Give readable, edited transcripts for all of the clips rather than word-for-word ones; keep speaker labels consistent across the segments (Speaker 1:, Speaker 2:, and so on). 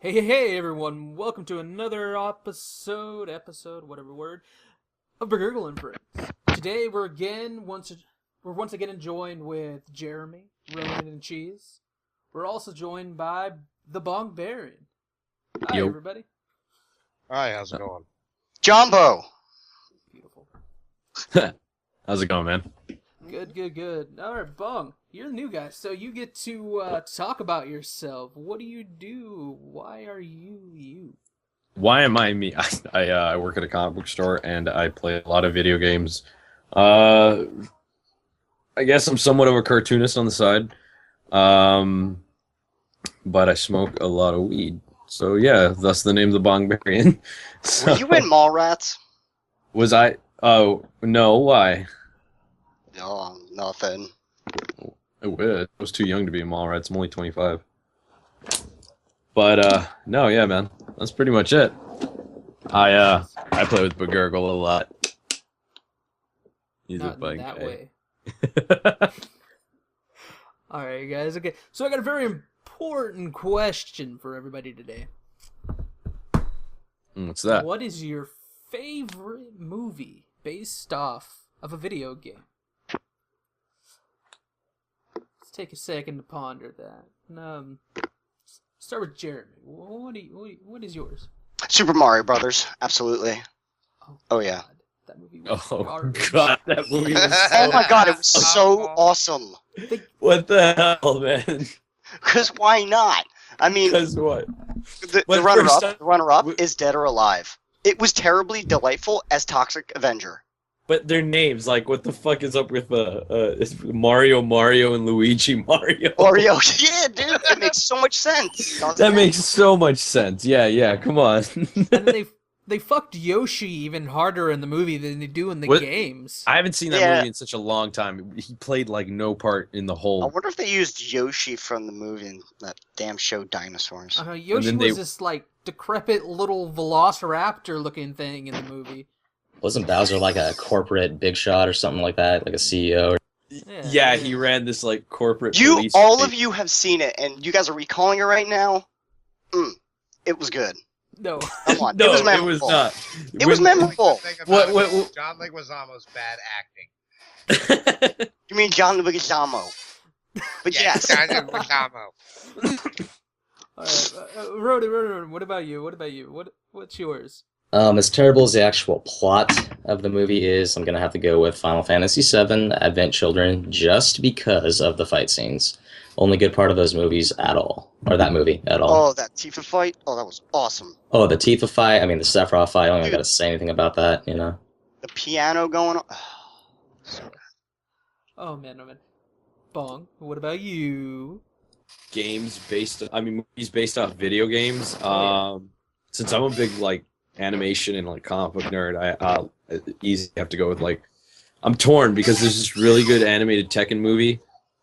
Speaker 1: Hey, everyone! Welcome to another episode, whatever word, of Bagurgle and Friends. Today we're once again joined with Jeremy, Ronan, and Cheese. We're also joined by the Bong Baron. Hi,
Speaker 2: Yo.
Speaker 1: everybody.
Speaker 3: Hi, how's it going?
Speaker 4: Jumbo!
Speaker 1: Beautiful.
Speaker 2: How's it going, man?
Speaker 1: Good. All right, Bong, you're the new guy, so you get to talk about yourself. What do you do? Why are you you?
Speaker 2: Why am I me? I work at a comic book store and I play a lot of video games. I guess I'm somewhat of a cartoonist on the side, but I smoke a lot of weed. So yeah, thus the name the Bongbarian. So,
Speaker 4: Were you in Mallrats?
Speaker 2: Was I? Oh no, why?
Speaker 4: No, nothing.
Speaker 2: I was too young to be in Mallrats. I'm only 25. But no, yeah, man, that's pretty much it. I play with Bagurgle a lot. He's
Speaker 1: Not
Speaker 2: a bug
Speaker 1: in that
Speaker 2: guy.
Speaker 1: way. All right, guys. Okay, so I got a very important question for everybody today.
Speaker 2: What's that?
Speaker 1: What is your favorite movie based off of a video game? Let's take a second to ponder that. Start with Jeremy. What is yours?
Speaker 4: Super Mario Brothers, absolutely. Oh, yeah.
Speaker 1: God, that movie was
Speaker 2: Oh
Speaker 1: garbage.
Speaker 2: god, that movie was
Speaker 4: Oh
Speaker 2: so...
Speaker 4: my god, it was so awesome.
Speaker 2: What the hell, man?
Speaker 4: Because why not? I mean,
Speaker 2: Because what?
Speaker 4: the
Speaker 2: when
Speaker 4: runner-up
Speaker 2: first
Speaker 4: the runner-up
Speaker 2: we-
Speaker 4: is Dead or Alive. It was terribly delightful as Toxic Avenger.
Speaker 2: But their names, like, what the fuck is up with Mario, and Luigi, Mario?
Speaker 4: Oreo, yeah, dude, it makes so much sense.
Speaker 2: That makes so much sense. Yeah, come on.
Speaker 1: And then they fucked Yoshi even harder in the movie than they do in the
Speaker 2: What?
Speaker 1: games.
Speaker 2: I haven't seen that
Speaker 4: Yeah.
Speaker 2: movie in such a long time. He played, like, no part in the
Speaker 4: I
Speaker 2: whole...
Speaker 4: wonder if they used Yoshi from the movie in that damn show Dinosaurs.
Speaker 1: Yoshi
Speaker 2: then
Speaker 1: was
Speaker 2: they-
Speaker 1: this like decrepit little velociraptor looking thing in the movie.
Speaker 5: Wasn't Bowser like a corporate big shot or something like that, like a CEO?
Speaker 2: Yeah, he ran this, like, corporate
Speaker 4: You,
Speaker 2: police
Speaker 4: all
Speaker 2: state.
Speaker 4: of you have seen it, and you guys are recalling it right now. It was good.
Speaker 1: No.
Speaker 4: Come on,
Speaker 2: No,
Speaker 4: it was memorable.
Speaker 2: it was not.
Speaker 4: It was memorable.
Speaker 2: What-
Speaker 3: John Leguizamo's bad acting.
Speaker 4: You mean John Leguizamo? But yes,
Speaker 3: John Leguizamo.
Speaker 1: All right, Ronan, what about you? What's yours?
Speaker 5: As terrible as the actual plot of the movie is, I'm gonna have to go with Final Fantasy VII: Advent Children, just because of the fight scenes. Only good part of those movies at all, or that movie at all.
Speaker 4: oh, that Tifa fight. Oh, that was awesome.
Speaker 5: Oh, the Tifa fight. I mean, the Sephiroth fight. I don't even
Speaker 4: Dude.
Speaker 5: gotta say anything about that. You know.
Speaker 4: The piano going on. So good.
Speaker 1: Oh man. Bong, what about you?
Speaker 2: Movies based off video games. Since I'm a big, like, animation and, like, comic book nerd, I easily have to go with, like, I'm torn because there's this really good animated Tekken movie.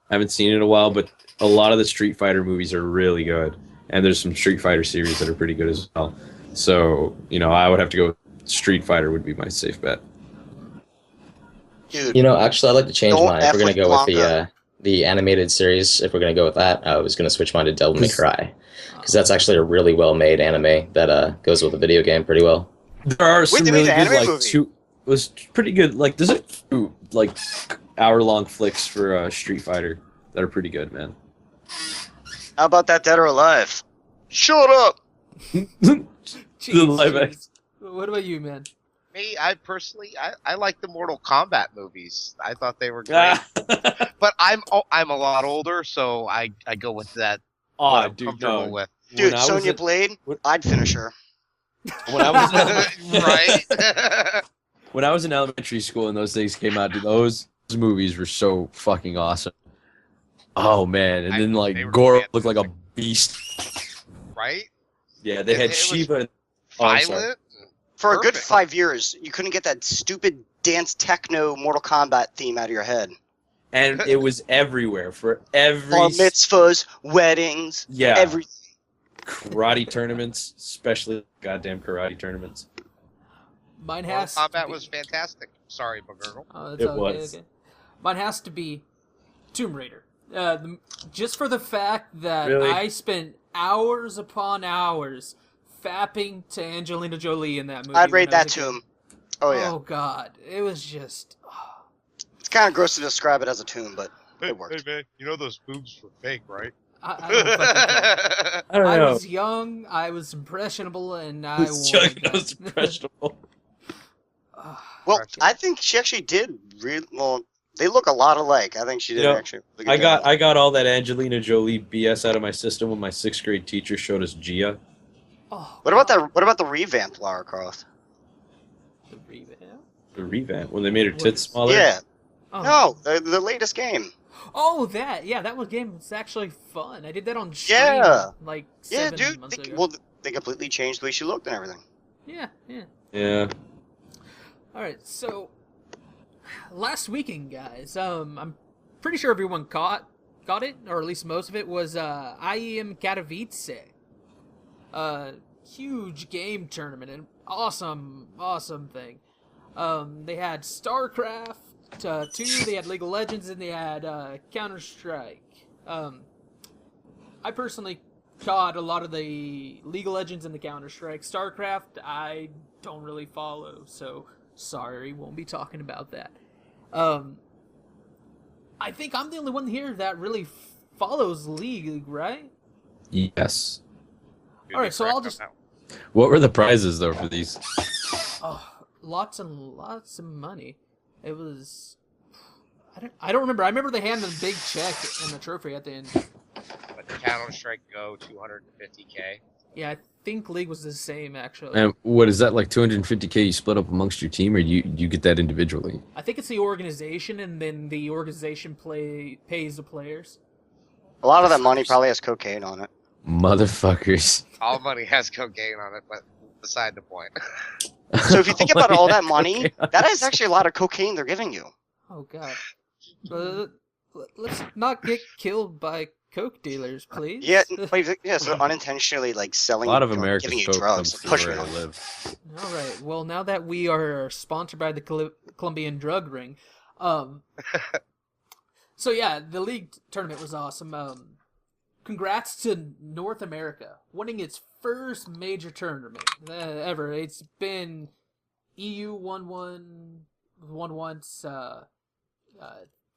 Speaker 2: I haven't seen it in a while, but a lot of the Street Fighter movies are really good, and there's some Street Fighter series that are pretty good as well. So, I would have to go with Street Fighter would be my safe bet.
Speaker 4: Dude,
Speaker 5: You know, actually, I'd like to change
Speaker 4: Don't
Speaker 5: mine. If
Speaker 4: F
Speaker 5: we're gonna
Speaker 4: with
Speaker 5: go with
Speaker 4: Blanca.
Speaker 5: the animated series, if we're gonna go with that, I was gonna switch mine to Devil May Cry, because that's actually a really well made anime that goes with the video game pretty well.
Speaker 2: There are some
Speaker 4: they
Speaker 2: really
Speaker 4: made the
Speaker 2: good,
Speaker 4: anime
Speaker 2: like,
Speaker 4: movie.
Speaker 2: it was pretty good. Like, there's a few, like, hour-long flicks for Street Fighter that are pretty good, man.
Speaker 4: how about that Dead or Alive? Shut up.
Speaker 1: Jeez,
Speaker 2: live
Speaker 1: jeez.
Speaker 2: action.
Speaker 1: What about you, man?
Speaker 3: Me, I personally, I like the Mortal Kombat movies. I thought they were great. But I'm a lot older, so I go with that. what
Speaker 2: Oh,
Speaker 3: I'm
Speaker 2: dude,
Speaker 3: comfortable
Speaker 2: no.
Speaker 3: with.
Speaker 4: Dude,
Speaker 2: When I was
Speaker 4: Sonya
Speaker 2: in-
Speaker 4: Blade,
Speaker 2: when-
Speaker 4: I'd finish her.
Speaker 2: When I was
Speaker 3: Right?
Speaker 2: when I was in elementary school and those things came out, dude, those movies were so fucking awesome. Oh man, and then
Speaker 3: they were
Speaker 2: Goro looked like a
Speaker 3: fantastic.
Speaker 2: beast.
Speaker 3: Right?
Speaker 2: Yeah, they
Speaker 3: It
Speaker 2: had
Speaker 3: was
Speaker 2: Shiva. Oh, I'm sorry.
Speaker 3: Violent?
Speaker 4: For a good
Speaker 3: Perfect.
Speaker 4: 5 years, you couldn't get that stupid dance techno Mortal Kombat theme out of your head.
Speaker 2: And it was everywhere for every
Speaker 4: Bar mitzvahs, weddings,
Speaker 2: yeah
Speaker 4: every.
Speaker 2: karate tournaments, especially goddamn karate tournaments.
Speaker 1: Mine
Speaker 3: Mortal
Speaker 1: has to
Speaker 3: Kombat
Speaker 1: be...
Speaker 3: was fantastic. Sorry, Bagurgle.
Speaker 1: Oh, that's
Speaker 2: It
Speaker 1: okay,
Speaker 2: was.
Speaker 1: okay. Mine has to be Tomb Raider. Just for the fact that
Speaker 2: Really?
Speaker 1: I spent hours upon hours fapping to Angelina Jolie in that movie.
Speaker 4: I'd rate
Speaker 1: when I
Speaker 4: that
Speaker 1: was a
Speaker 4: to
Speaker 1: kid.
Speaker 4: him. Oh yeah.
Speaker 1: Oh God, it was just.
Speaker 4: It's kind of gross to describe it as a tune, but it worked.
Speaker 3: Hey man, you know those boobs were fake, right?
Speaker 1: I don't fucking care.
Speaker 2: I don't
Speaker 1: I
Speaker 2: know.
Speaker 1: was young, I was impressionable, and I
Speaker 2: Who's young?
Speaker 1: wanted
Speaker 2: That was
Speaker 1: that.
Speaker 2: impressionable.
Speaker 4: Well,
Speaker 3: Gotcha.
Speaker 4: I think she actually did. Well, they look a lot alike. I think she did
Speaker 2: You know,
Speaker 4: actually. A really good job.
Speaker 2: I got all that Angelina Jolie BS out of my system when my 6th grade teacher showed us Gia.
Speaker 1: Oh,
Speaker 4: What about
Speaker 1: God.
Speaker 4: the What about the revamped Lara Croft?
Speaker 1: The revamp?
Speaker 2: The revamp when they made her
Speaker 1: What
Speaker 2: tits
Speaker 1: is-
Speaker 2: smaller.
Speaker 4: Yeah.
Speaker 1: Oh.
Speaker 4: No, the latest game.
Speaker 1: Oh, that. Yeah, that was game. It's actually fun. I did that on stream
Speaker 4: Yeah.
Speaker 1: like
Speaker 4: Yeah,
Speaker 1: 7
Speaker 4: dude.
Speaker 1: months ago.
Speaker 4: Well, they completely changed the way she looked and everything.
Speaker 1: Yeah, yeah.
Speaker 2: Yeah.
Speaker 1: All right, so last weekend, guys. I'm pretty sure everyone got it, or at least most of it. Was IEM Katowice. Huge game tournament, an awesome thing. They had StarCraft 2, they had League of Legends, and they had Counter-Strike. I personally caught a lot of the League of Legends and the Counter-Strike. StarCraft, I don't really follow, so sorry, won't be talking about that. I think I'm the only one here that really follows League, right?
Speaker 2: Yes.
Speaker 3: You'd
Speaker 1: All
Speaker 3: be
Speaker 1: right, so
Speaker 3: correct
Speaker 1: I'll
Speaker 3: on
Speaker 1: just-
Speaker 3: that one.
Speaker 2: What were the prizes though for these?
Speaker 1: Oh, lots and lots of money. It was. I don't remember. I remember they handed a big check and a trophy at the end.
Speaker 3: But Counter Strike Go 250K.
Speaker 1: Yeah, I think League was the same actually.
Speaker 2: And what is that, like 250K you split up amongst your team, or you get that individually?
Speaker 1: I think it's the organization, and then the organization pays the players.
Speaker 4: A lot of that money probably has cocaine on it.
Speaker 2: Motherfuckers.
Speaker 3: All money has cocaine on it, but beside the point.
Speaker 4: So if you think about all that
Speaker 2: Yeah,
Speaker 4: money,
Speaker 2: okay.
Speaker 4: that is actually a lot of cocaine they're giving you.
Speaker 1: Oh God. Let's not get killed by coke dealers, please.
Speaker 4: Yeah, so unintentionally like
Speaker 2: A
Speaker 4: selling.
Speaker 2: lot of
Speaker 4: or
Speaker 2: America's
Speaker 4: giving you
Speaker 2: folk
Speaker 4: drugs,
Speaker 2: comes through
Speaker 4: pushing
Speaker 2: where
Speaker 4: you
Speaker 2: I
Speaker 4: on.
Speaker 2: live.
Speaker 1: All right. Well, now that we are sponsored by the Colombian drug ring, so yeah, the league tournament was awesome. Congrats to North America winning its first major tournament ever. It's been EU won once,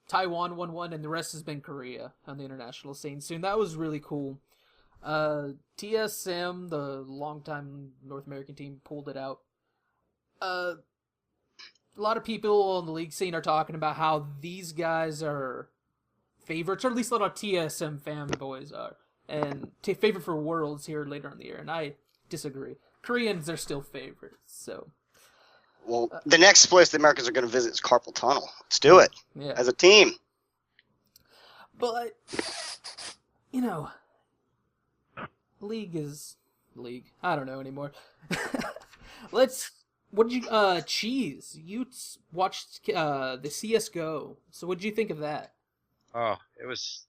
Speaker 1: Taiwan won one, and the rest has been Korea on the international scene. So that was really cool. TSM, the longtime North American team, pulled it out. A lot of people on the league scene are talking about how these guys are favorites, or at least a lot of TSM fanboys are, and favorite for Worlds here later in the year, and I disagree. Koreans are still favorites, so
Speaker 4: Well, the next place the Americans are going to visit is Carpal Tunnel. Let's do it
Speaker 1: yeah.
Speaker 4: as a team.
Speaker 1: But you know, league is league. I don't know anymore. What did you Cheese? You watched the CS:GO. So what did you think of that?
Speaker 3: Oh, it was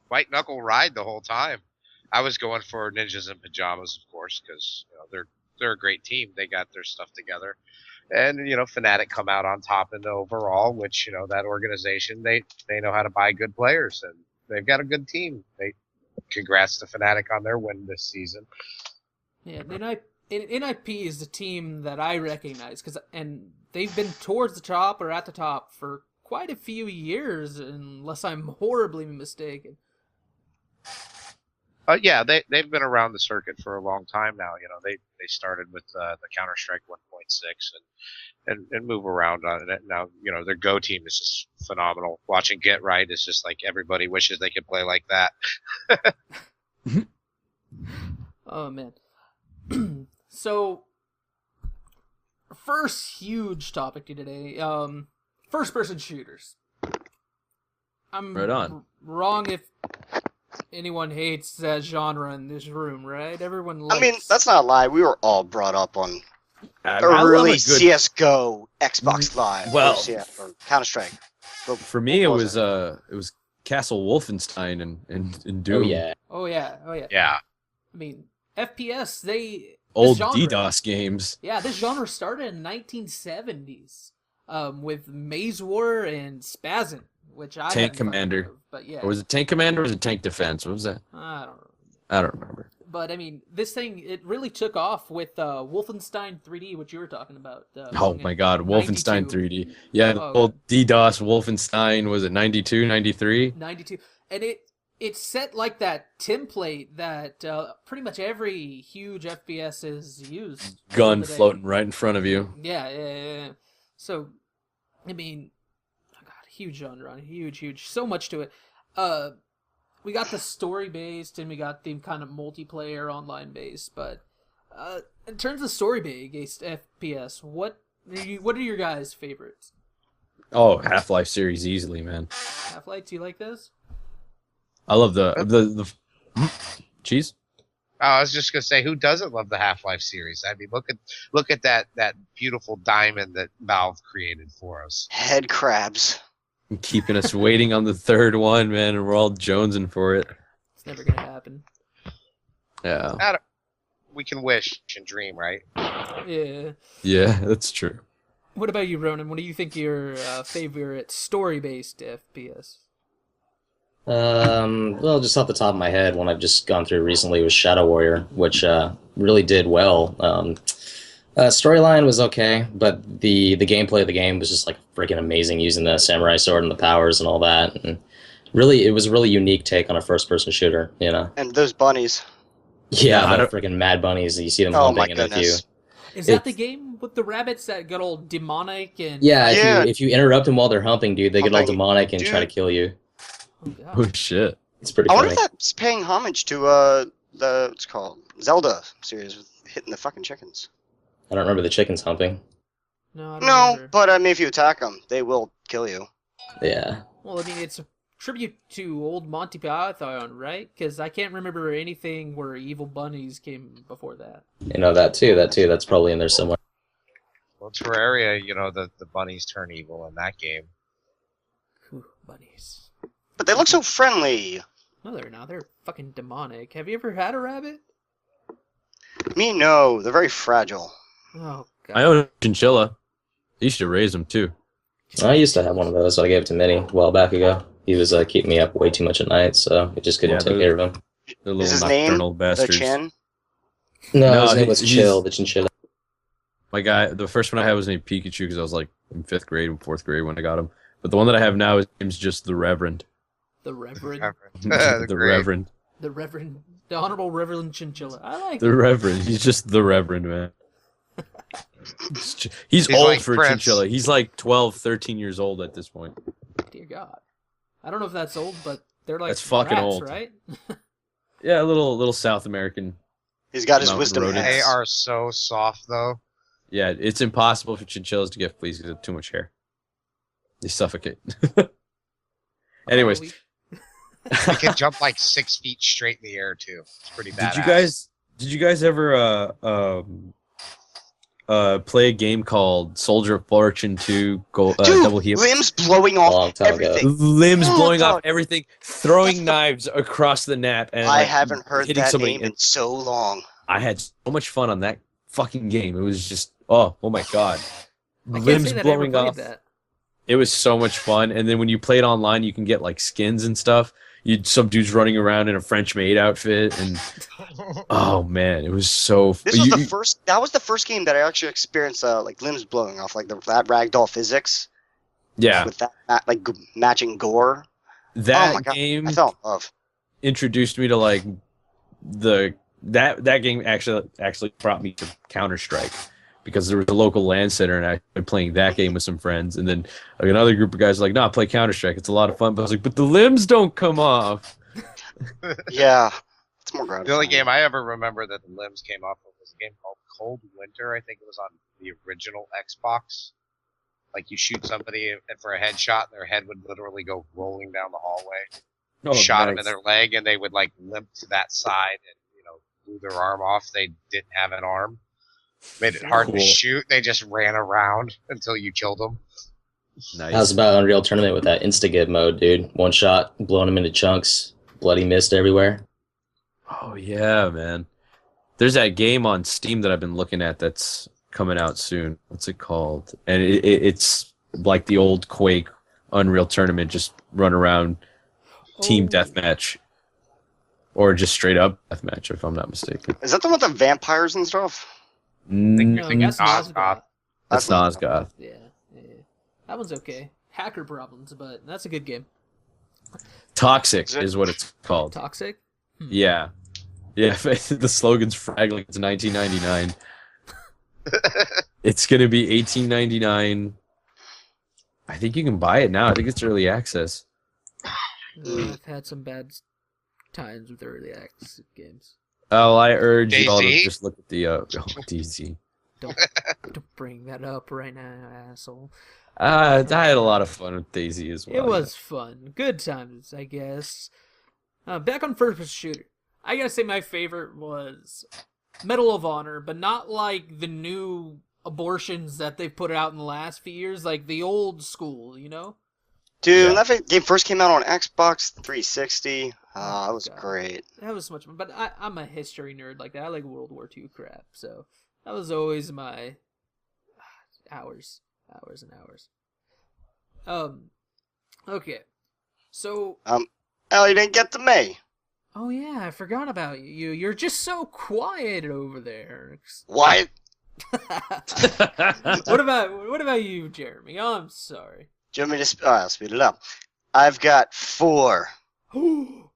Speaker 3: white knuckle ride the whole time. I was going for Ninjas in Pajamas, of course, because they're a great team. They got their stuff together, and Fnatic come out on top in the overall. Which that organization they know how to buy good players, and they've got a good team. Congrats to Fnatic on their win this season.
Speaker 1: Yeah, NIP is the team that I recognize and they've been towards the top or at the top for quite a few years, unless I'm horribly mistaken.
Speaker 3: Yeah, they've been around the circuit for a long time now. They started with the Counter Strike 1.6 and move around on it. Now their Go team is just phenomenal. Watching Get Right is just like everybody wishes they could play like that.
Speaker 1: Oh man. So first huge topic today, first person shooters. I'm
Speaker 2: Right on.
Speaker 1: Wrong if anyone hates that genre in this room, right? Everyone likes...
Speaker 4: I mean, that's not a lie. We were all brought up on
Speaker 2: I love
Speaker 4: early
Speaker 2: a good-
Speaker 4: CS:GO, Xbox Live,
Speaker 2: Well-
Speaker 4: or Counter Strike.
Speaker 2: For me, it was Castle Wolfenstein and Doom.
Speaker 5: Oh yeah.
Speaker 1: Oh yeah.
Speaker 3: Yeah.
Speaker 1: I mean, FPS,
Speaker 2: Old
Speaker 1: this genre-
Speaker 2: DDoS games.
Speaker 1: Yeah, this genre started in 1970s with Maze War and Spazin, which I
Speaker 2: Tank
Speaker 1: hadn't heard
Speaker 2: Commander.
Speaker 1: of, but yeah,
Speaker 2: Or was it Tank Commander or was it Tank Defense? What was that?
Speaker 1: I don't know.
Speaker 2: I don't remember.
Speaker 1: But I mean, this thing it really took off with Wolfenstein 3D, which you were talking about.
Speaker 2: Oh my God, Wolfenstein
Speaker 1: 92.
Speaker 2: 3D. Yeah, the
Speaker 1: Oh,
Speaker 2: old DDoS Wolfenstein, was it 92, 93?
Speaker 1: 92, and it set like that template that pretty much every huge FPS is used.
Speaker 2: Gun
Speaker 1: today.
Speaker 2: floating right in front of you.
Speaker 1: Yeah. So, I mean, oh God, huge genre, huge, so much to it. We got the story based and we got the kind of multiplayer online based, but in terms of story based FPS, what are your guys' favorites?
Speaker 2: Oh, Half-Life series easily, man.
Speaker 1: Half-Life, do you like this?
Speaker 2: I love the cheese.
Speaker 3: Oh, I was just gonna say, who doesn't love the Half-Life series? I mean, look at that beautiful diamond that Valve created for us.
Speaker 4: Head crabs.
Speaker 2: Keeping us waiting on the third one, man, and we're all jonesing for it.
Speaker 1: It's never gonna happen.
Speaker 2: Yeah.
Speaker 3: We can wish and dream, right?
Speaker 1: Yeah.
Speaker 2: Yeah, that's true.
Speaker 1: What about you, Ronan? What do you think your favorite story-based FPS?
Speaker 5: Well, just off the top of my head, one I've just gone through recently was Shadow Warrior, which really did well. Storyline was okay, but the gameplay of the game was just like freaking amazing, using the samurai sword and the powers and all that. And really, it was a really unique take on a first-person shooter, you know.
Speaker 4: And those bunnies.
Speaker 5: Yeah,
Speaker 2: I
Speaker 5: the
Speaker 2: don't-
Speaker 5: freaking mad bunnies. You see them
Speaker 4: Oh my
Speaker 5: humping, and if you
Speaker 4: goodness.
Speaker 1: Is that
Speaker 5: It's-
Speaker 1: the game with the rabbits that get all demonic and
Speaker 5: yeah,
Speaker 4: Yeah.
Speaker 5: if you interrupt them while they're humping, dude, they get all
Speaker 4: Humping,
Speaker 5: demonic and try to
Speaker 4: dude.
Speaker 5: kill you.
Speaker 1: Oh, God.
Speaker 2: Oh shit.
Speaker 5: It's pretty
Speaker 4: I wonder
Speaker 5: funny.
Speaker 4: if that's paying homage to the what's it called Zelda series with hitting the fucking chickens.
Speaker 5: I don't remember the chickens humping.
Speaker 1: No, I don't
Speaker 4: No,
Speaker 1: remember.
Speaker 4: but I mean, if you attack them, they will kill you.
Speaker 5: Yeah.
Speaker 1: Well, I mean, it's a tribute to old Monty Python, right? Because I can't remember anything where evil bunnies came before that.
Speaker 5: You know, that too. That's probably in there somewhere.
Speaker 3: Well, Terraria, you know, the bunnies turn evil in that game.
Speaker 1: Whew, bunnies.
Speaker 4: But they look so friendly.
Speaker 1: No, they're not. They're fucking demonic. Have you ever had a rabbit?
Speaker 4: Me, no. They're very fragile.
Speaker 1: Oh, God.
Speaker 2: I own a chinchilla. You should raise them too.
Speaker 5: I used to have one of those, but I gave it to Minnie a while back ago. He was keeping me up way too much at night, so I just couldn't
Speaker 2: Yeah,
Speaker 5: take
Speaker 2: those-
Speaker 5: care of him.
Speaker 2: They're
Speaker 4: Is
Speaker 2: little
Speaker 4: his name
Speaker 2: nocturnal
Speaker 4: the
Speaker 2: bastards.
Speaker 4: Chin?
Speaker 5: No,
Speaker 2: No,
Speaker 5: his name was
Speaker 2: he's-
Speaker 5: Chill, the chinchilla.
Speaker 2: My guy, the first one I had was named Pikachu because I was like in 5th grade and 4th grade when I got him. But the one that I have now, his name's just the Reverend.
Speaker 1: The Reverend.
Speaker 2: The
Speaker 3: Great.
Speaker 2: Reverend.
Speaker 1: The Reverend. The Honorable Reverend Chinchilla. I like
Speaker 2: The
Speaker 1: it.
Speaker 2: Reverend. He's just the Reverend, man. He's old
Speaker 3: like
Speaker 2: for a
Speaker 3: Prince.
Speaker 2: chinchilla. He's like 12, 13 years old at this point.
Speaker 1: Dear God. I don't know if that's old, but they're like
Speaker 2: That's fucking
Speaker 1: rats,
Speaker 2: old.
Speaker 1: right?
Speaker 2: Yeah, a little South American.
Speaker 4: He's got his
Speaker 2: Mountain
Speaker 4: wisdom
Speaker 2: rodent.
Speaker 3: They
Speaker 4: hands.
Speaker 3: are so soft, though.
Speaker 2: Yeah, it's impossible for chinchillas to get fleas because they have too much hair. They suffocate. Anyways,
Speaker 3: They can jump like 6 feet straight in the air too. It's pretty badass.
Speaker 2: did you guys ever play a game called Soldier of Fortune 2
Speaker 4: Dude,
Speaker 2: Double Heel?
Speaker 4: limbs blowing
Speaker 5: Long
Speaker 4: off
Speaker 5: time ago.
Speaker 4: everything.
Speaker 2: Limbs
Speaker 4: Oh,
Speaker 2: blowing
Speaker 4: God.
Speaker 2: off everything, throwing knives across the map, and
Speaker 4: I
Speaker 2: like,
Speaker 4: haven't heard
Speaker 2: hitting
Speaker 4: that
Speaker 2: somebody.
Speaker 4: name
Speaker 2: And
Speaker 4: in so long.
Speaker 2: I had so much fun on that fucking game. It was just oh my god,
Speaker 1: I can't
Speaker 2: limbs
Speaker 1: say that I ever
Speaker 2: blowing
Speaker 1: played
Speaker 2: off.
Speaker 1: that.
Speaker 2: It was so much fun. And then when you played online, you can get like skins and stuff. Some dudes running around in a French maid outfit, and oh man, it was so.
Speaker 4: This was the first. That was the first game that I actually experienced like limbs blowing off, like that ragdoll physics
Speaker 2: yeah,
Speaker 4: with that matching gore.
Speaker 2: that
Speaker 4: Oh my God,
Speaker 2: game
Speaker 4: I fell in love.
Speaker 2: introduced me to like that game actually brought me to Counter-Strike because there was a local LAN center and I started playing that game with some friends, and then like another group of guys were like, "No, play Counter-Strike. It's a lot of fun." But I was like, "But the limbs don't come off."
Speaker 4: Yeah, it's more gratifying.
Speaker 3: The only game I ever remember that the limbs came off of was a game called Cold Winter. I think it was on the original Xbox. Like you shoot somebody and for a headshot, and their head would literally go rolling down the hallway.
Speaker 2: Oh,
Speaker 3: Shot them in
Speaker 2: nice.
Speaker 3: their leg, and they would like limp to that side, and blew their arm off. They didn't have an arm. Made it hard to
Speaker 2: Cool.
Speaker 3: shoot. They just ran around until you killed them.
Speaker 2: Nice.
Speaker 5: How's about Unreal Tournament with that Insta-Give mode, dude? One shot, blowing them into chunks, bloody mist everywhere.
Speaker 2: Oh yeah, man. There's that game on Steam that I've been looking at that's coming out soon. What's it called? And it's like the old Quake Unreal Tournament, just run around team
Speaker 1: Oh.
Speaker 2: deathmatch. or just straight up deathmatch, if I'm not mistaken.
Speaker 4: Is that the one with the vampires and stuff?
Speaker 3: I think you're
Speaker 1: No,
Speaker 3: thinking
Speaker 1: that's
Speaker 3: Nosgoth.
Speaker 1: Nosgoth.
Speaker 2: That's Nosgoth.
Speaker 1: Yeah, yeah. That one's okay. Hacker problems, but that's a good game.
Speaker 2: Toxic is what it's called.
Speaker 1: Toxic?
Speaker 2: Yeah. Yeah, the slogan's frag like it's 1999. It's going to be 18.99. I think you can buy it now. I think it's early access.
Speaker 1: I've had some bad times with early access games.
Speaker 2: Oh, I urge you all to
Speaker 3: DayZ?
Speaker 2: just look at the DZ.
Speaker 1: Don't bring that up right now, asshole.
Speaker 2: I had a lot of fun with DayZ as well.
Speaker 1: It was fun. Good times, I guess. Back on first-person shooter. I gotta say my favorite was Medal of Honor, but not like the new abortions that they've put out in the last few years, like the old school, you know?
Speaker 4: Dude,
Speaker 2: Yeah.
Speaker 4: that game first came out on Xbox 360.
Speaker 1: Oh,
Speaker 4: That was
Speaker 1: God.
Speaker 4: great.
Speaker 1: That was so much fun. But I'm a history nerd like that. I like World War II crap, so that was always my hours and hours. Okay. So,
Speaker 4: Oh, you didn't get to me.
Speaker 1: oh yeah, I forgot about you. You're just so quiet over there.
Speaker 4: What?
Speaker 1: What about you, Jeremy? Oh, I'm sorry.
Speaker 4: Do you want me to I'll speed it up. I've got 4.
Speaker 1: Oh,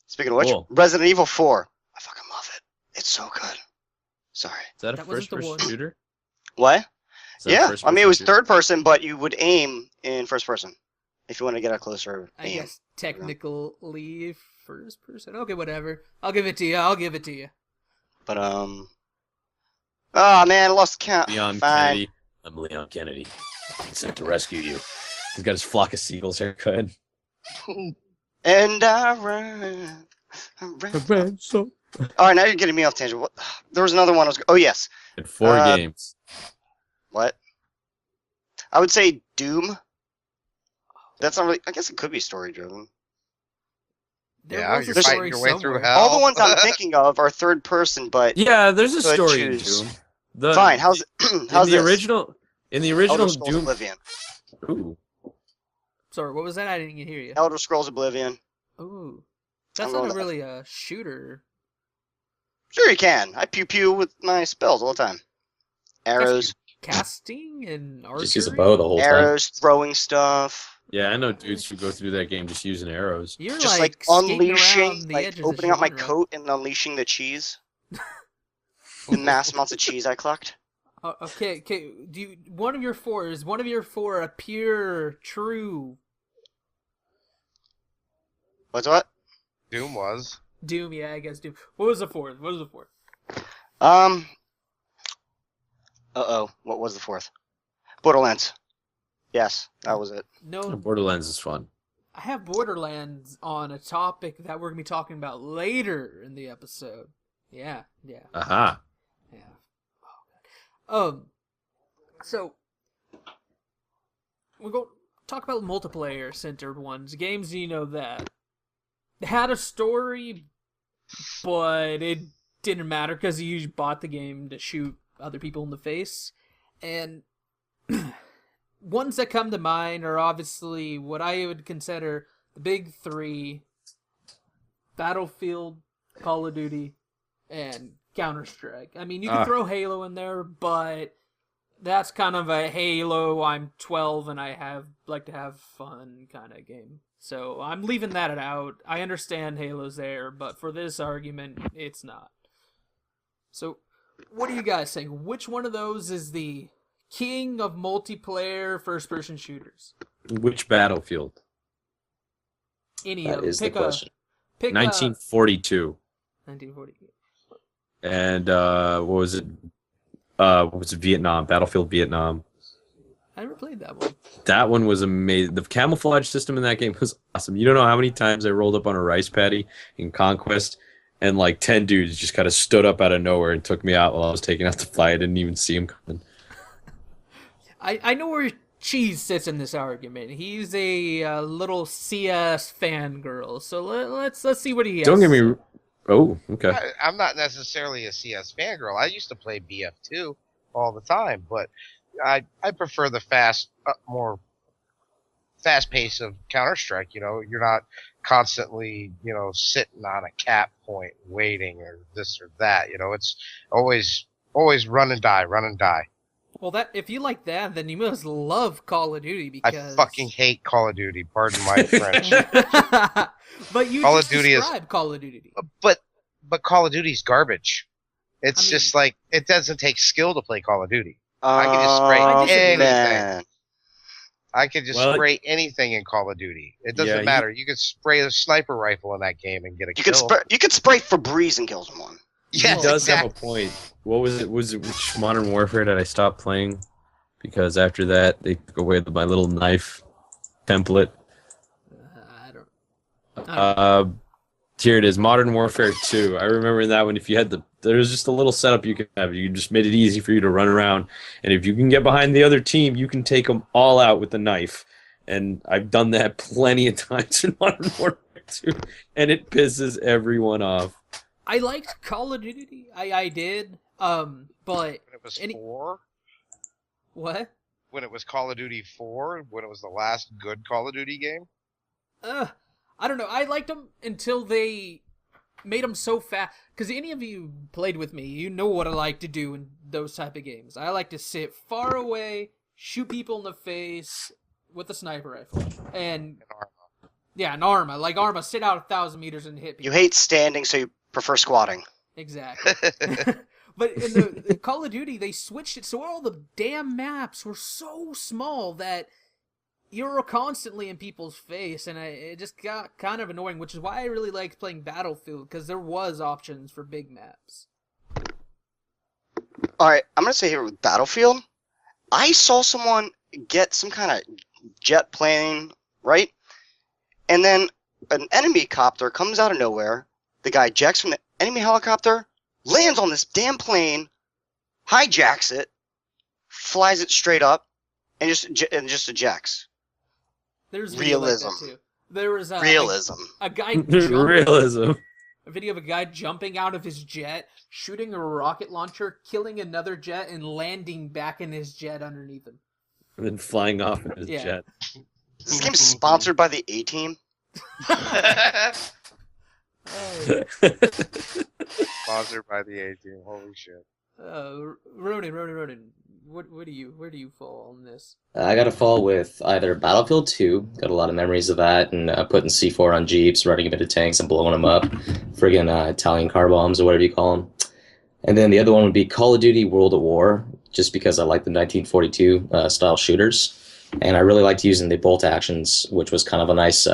Speaker 4: Speaking of which,
Speaker 2: Cool.
Speaker 4: Resident Evil 4. I fucking love it. It's so good. Sorry.
Speaker 2: Is that a
Speaker 1: That wasn't the
Speaker 2: first-person
Speaker 1: one.
Speaker 2: shooter?
Speaker 4: What?
Speaker 2: Is that a
Speaker 4: Yeah. I
Speaker 2: first-person
Speaker 4: mean, it was
Speaker 2: shooter?
Speaker 4: third person, but you would aim in first person if you want to get a closer
Speaker 1: I
Speaker 4: aim.
Speaker 1: guess technically first person. Okay, whatever. I'll give it to you.
Speaker 4: But oh man, I lost count.
Speaker 2: Leon
Speaker 4: Fine.
Speaker 2: Kennedy. I'm Leon Kennedy. I'm sent to rescue you. He's got his flock of seagulls haircut.
Speaker 4: And I ran. All right, now you're getting me off tangent. What? There was another one. Oh yes.
Speaker 2: In 4 games.
Speaker 4: What? I would say Doom. That's not really. I guess it could be story driven.
Speaker 1: There
Speaker 3: Yeah,
Speaker 1: was a
Speaker 3: you're fighting
Speaker 1: story
Speaker 3: your way through
Speaker 1: somewhere.
Speaker 3: hell.
Speaker 4: All the ones I'm thinking of are third person, but
Speaker 2: Yeah, there's a
Speaker 4: Could
Speaker 2: story in
Speaker 4: choose.
Speaker 2: Doom. The,
Speaker 4: fine. How's how's
Speaker 2: in the
Speaker 4: this?
Speaker 2: original
Speaker 4: Elder Scrolls
Speaker 2: Doom.
Speaker 4: Oblivion.
Speaker 2: Ooh.
Speaker 1: Sorry, what was that? I didn't hear you.
Speaker 4: Elder Scrolls Oblivion.
Speaker 1: Ooh, that's
Speaker 4: I'm
Speaker 1: not
Speaker 4: going to-
Speaker 1: really a shooter.
Speaker 4: Sure you can. I pew pew with my spells all the time. Arrows,
Speaker 1: Casting and archery.
Speaker 5: Just use a bow the whole time.
Speaker 4: arrows, throwing stuff.
Speaker 2: Yeah, I know dudes who go through that game just using arrows.
Speaker 1: You're
Speaker 4: Just
Speaker 1: like,
Speaker 4: like
Speaker 1: skating
Speaker 4: unleashing,
Speaker 1: around the
Speaker 4: like
Speaker 1: edges of
Speaker 4: opening up my
Speaker 1: genre.
Speaker 4: coat and unleashing the cheese. The mass amounts of cheese I collect.
Speaker 1: Okay. One of your four a pure, true
Speaker 4: What?
Speaker 3: Doom was.
Speaker 1: Doom? Yeah, I guess Doom. What was the fourth?
Speaker 4: What was the fourth? Borderlands. Yes, that was it.
Speaker 1: No,
Speaker 2: Borderlands is fun.
Speaker 1: I have Borderlands on a topic that we're gonna be talking about later in the episode. Yeah.
Speaker 2: Aha.
Speaker 1: Yeah. Oh, God. So we're going to talk about multiplayer centered ones. Games, you know that they had a story, but it didn't matter because you bought the game to shoot other people in the face. And ones that come to mind are obviously what I would consider the big 3: Battlefield, Call of Duty, and Counter-Strike. I mean, you can throw Halo in there, but that's kind of a Halo, I'm 12 and I like to have fun kind of game. So I'm leaving that out. I understand Halo's there, but for this argument, it's not. So what do you guys think? Which one of those is the king of multiplayer first-person shooters?
Speaker 2: Which Battlefield?
Speaker 1: Any
Speaker 5: That
Speaker 1: of them.
Speaker 5: is the question.
Speaker 1: Pick
Speaker 2: 1942.
Speaker 1: 1940.
Speaker 2: And what was it? What was it? Vietnam. Battlefield Vietnam.
Speaker 1: I never played that one.
Speaker 2: That one was amazing. The camouflage system in that game was awesome. You don't know how many times I rolled up on a rice paddy in Conquest, and like 10 dudes just kind of stood up out of nowhere and took me out while I was taking out the fly. I didn't even see him coming.
Speaker 1: I know where Cheese sits in this argument. He's a little CS fangirl. So let's see what he has.
Speaker 2: Don't get me. Oh, okay.
Speaker 3: I'm not necessarily a CS fangirl. I used to play BF2 all the time, but I prefer the fast, more fast pace of Counter-Strike. You're not constantly, sitting on a cap point waiting or this or that. It's always run and die, run and die.
Speaker 1: Well, if you like that, then you must love Call of Duty because
Speaker 3: I fucking hate Call of Duty. Pardon my French.
Speaker 1: But you
Speaker 3: Call
Speaker 1: just
Speaker 3: of Duty
Speaker 1: described Call of Duty.
Speaker 3: But Call of Duty's garbage. It's just like it doesn't take skill to play Call of Duty. I can just spray anything.
Speaker 4: Man.
Speaker 3: I can just spray anything in Call of Duty. It doesn't matter. You can spray a sniper rifle in that game and get a kill.
Speaker 4: You can spray Febreze and kill someone.
Speaker 3: Yes,
Speaker 2: he does have a point. What was it? Which Modern Warfare did I stop playing? Because after that, they took away my little knife template.
Speaker 1: I don't.
Speaker 2: Here it is, Modern Warfare 2. I remember that one. If you had there was just a little setup you could have. You just made it easy for you to run around, and if you can get behind the other team, you can take them all out with the knife. And I've done that plenty of times in Modern Warfare 2, and it pisses everyone off.
Speaker 1: I liked Call of Duty. I did. But
Speaker 3: when it was 4.
Speaker 1: What?
Speaker 3: When it was Call of Duty 4, when it was the last good Call of Duty game.
Speaker 1: I don't know. I liked them until they made them so fast. Because any of you played with me, you know what I like to do in those type of games. I like to sit far away, shoot people in the face with a sniper rifle, and
Speaker 3: Arma.
Speaker 1: Yeah, an Arma. Like Arma, sit out 1,000 meters and hit people.
Speaker 4: You hate standing, so you prefer squatting.
Speaker 1: Exactly. But in the Call of Duty, they switched it so all the damn maps were so small that you were constantly in people's face, and it just got kind of annoying, which is why I really liked playing Battlefield, because there was options for big maps.
Speaker 4: Alright, I'm going to say here with Battlefield, I saw someone get some kind of jet plane, right? And then an enemy copter comes out of nowhere, the guy ejects from the enemy helicopter, lands on this damn plane, hijacks it, flies it straight up, and just ejects.
Speaker 1: There's
Speaker 4: realism.
Speaker 1: Like that too. There was
Speaker 4: realism.
Speaker 1: A guy
Speaker 2: realism.
Speaker 1: A video of a guy jumping out of his jet, shooting a rocket launcher, killing another jet, and landing back in his jet underneath him.
Speaker 2: And then flying off in his jet.
Speaker 4: Is this game sponsored by the A-Team?
Speaker 3: Sponsored by the A-Team. Holy shit.
Speaker 1: Ronan, where do you fall on this?
Speaker 5: I got to fall with either Battlefield 2, got a lot of memories of that, and putting C4 on Jeeps, running into tanks and blowing them up, friggin' Italian car bombs or whatever you call them. And then the other one would be Call of Duty World at War, just because I like the 1942 style shooters. And I really liked using the bolt actions, which was kind of a nice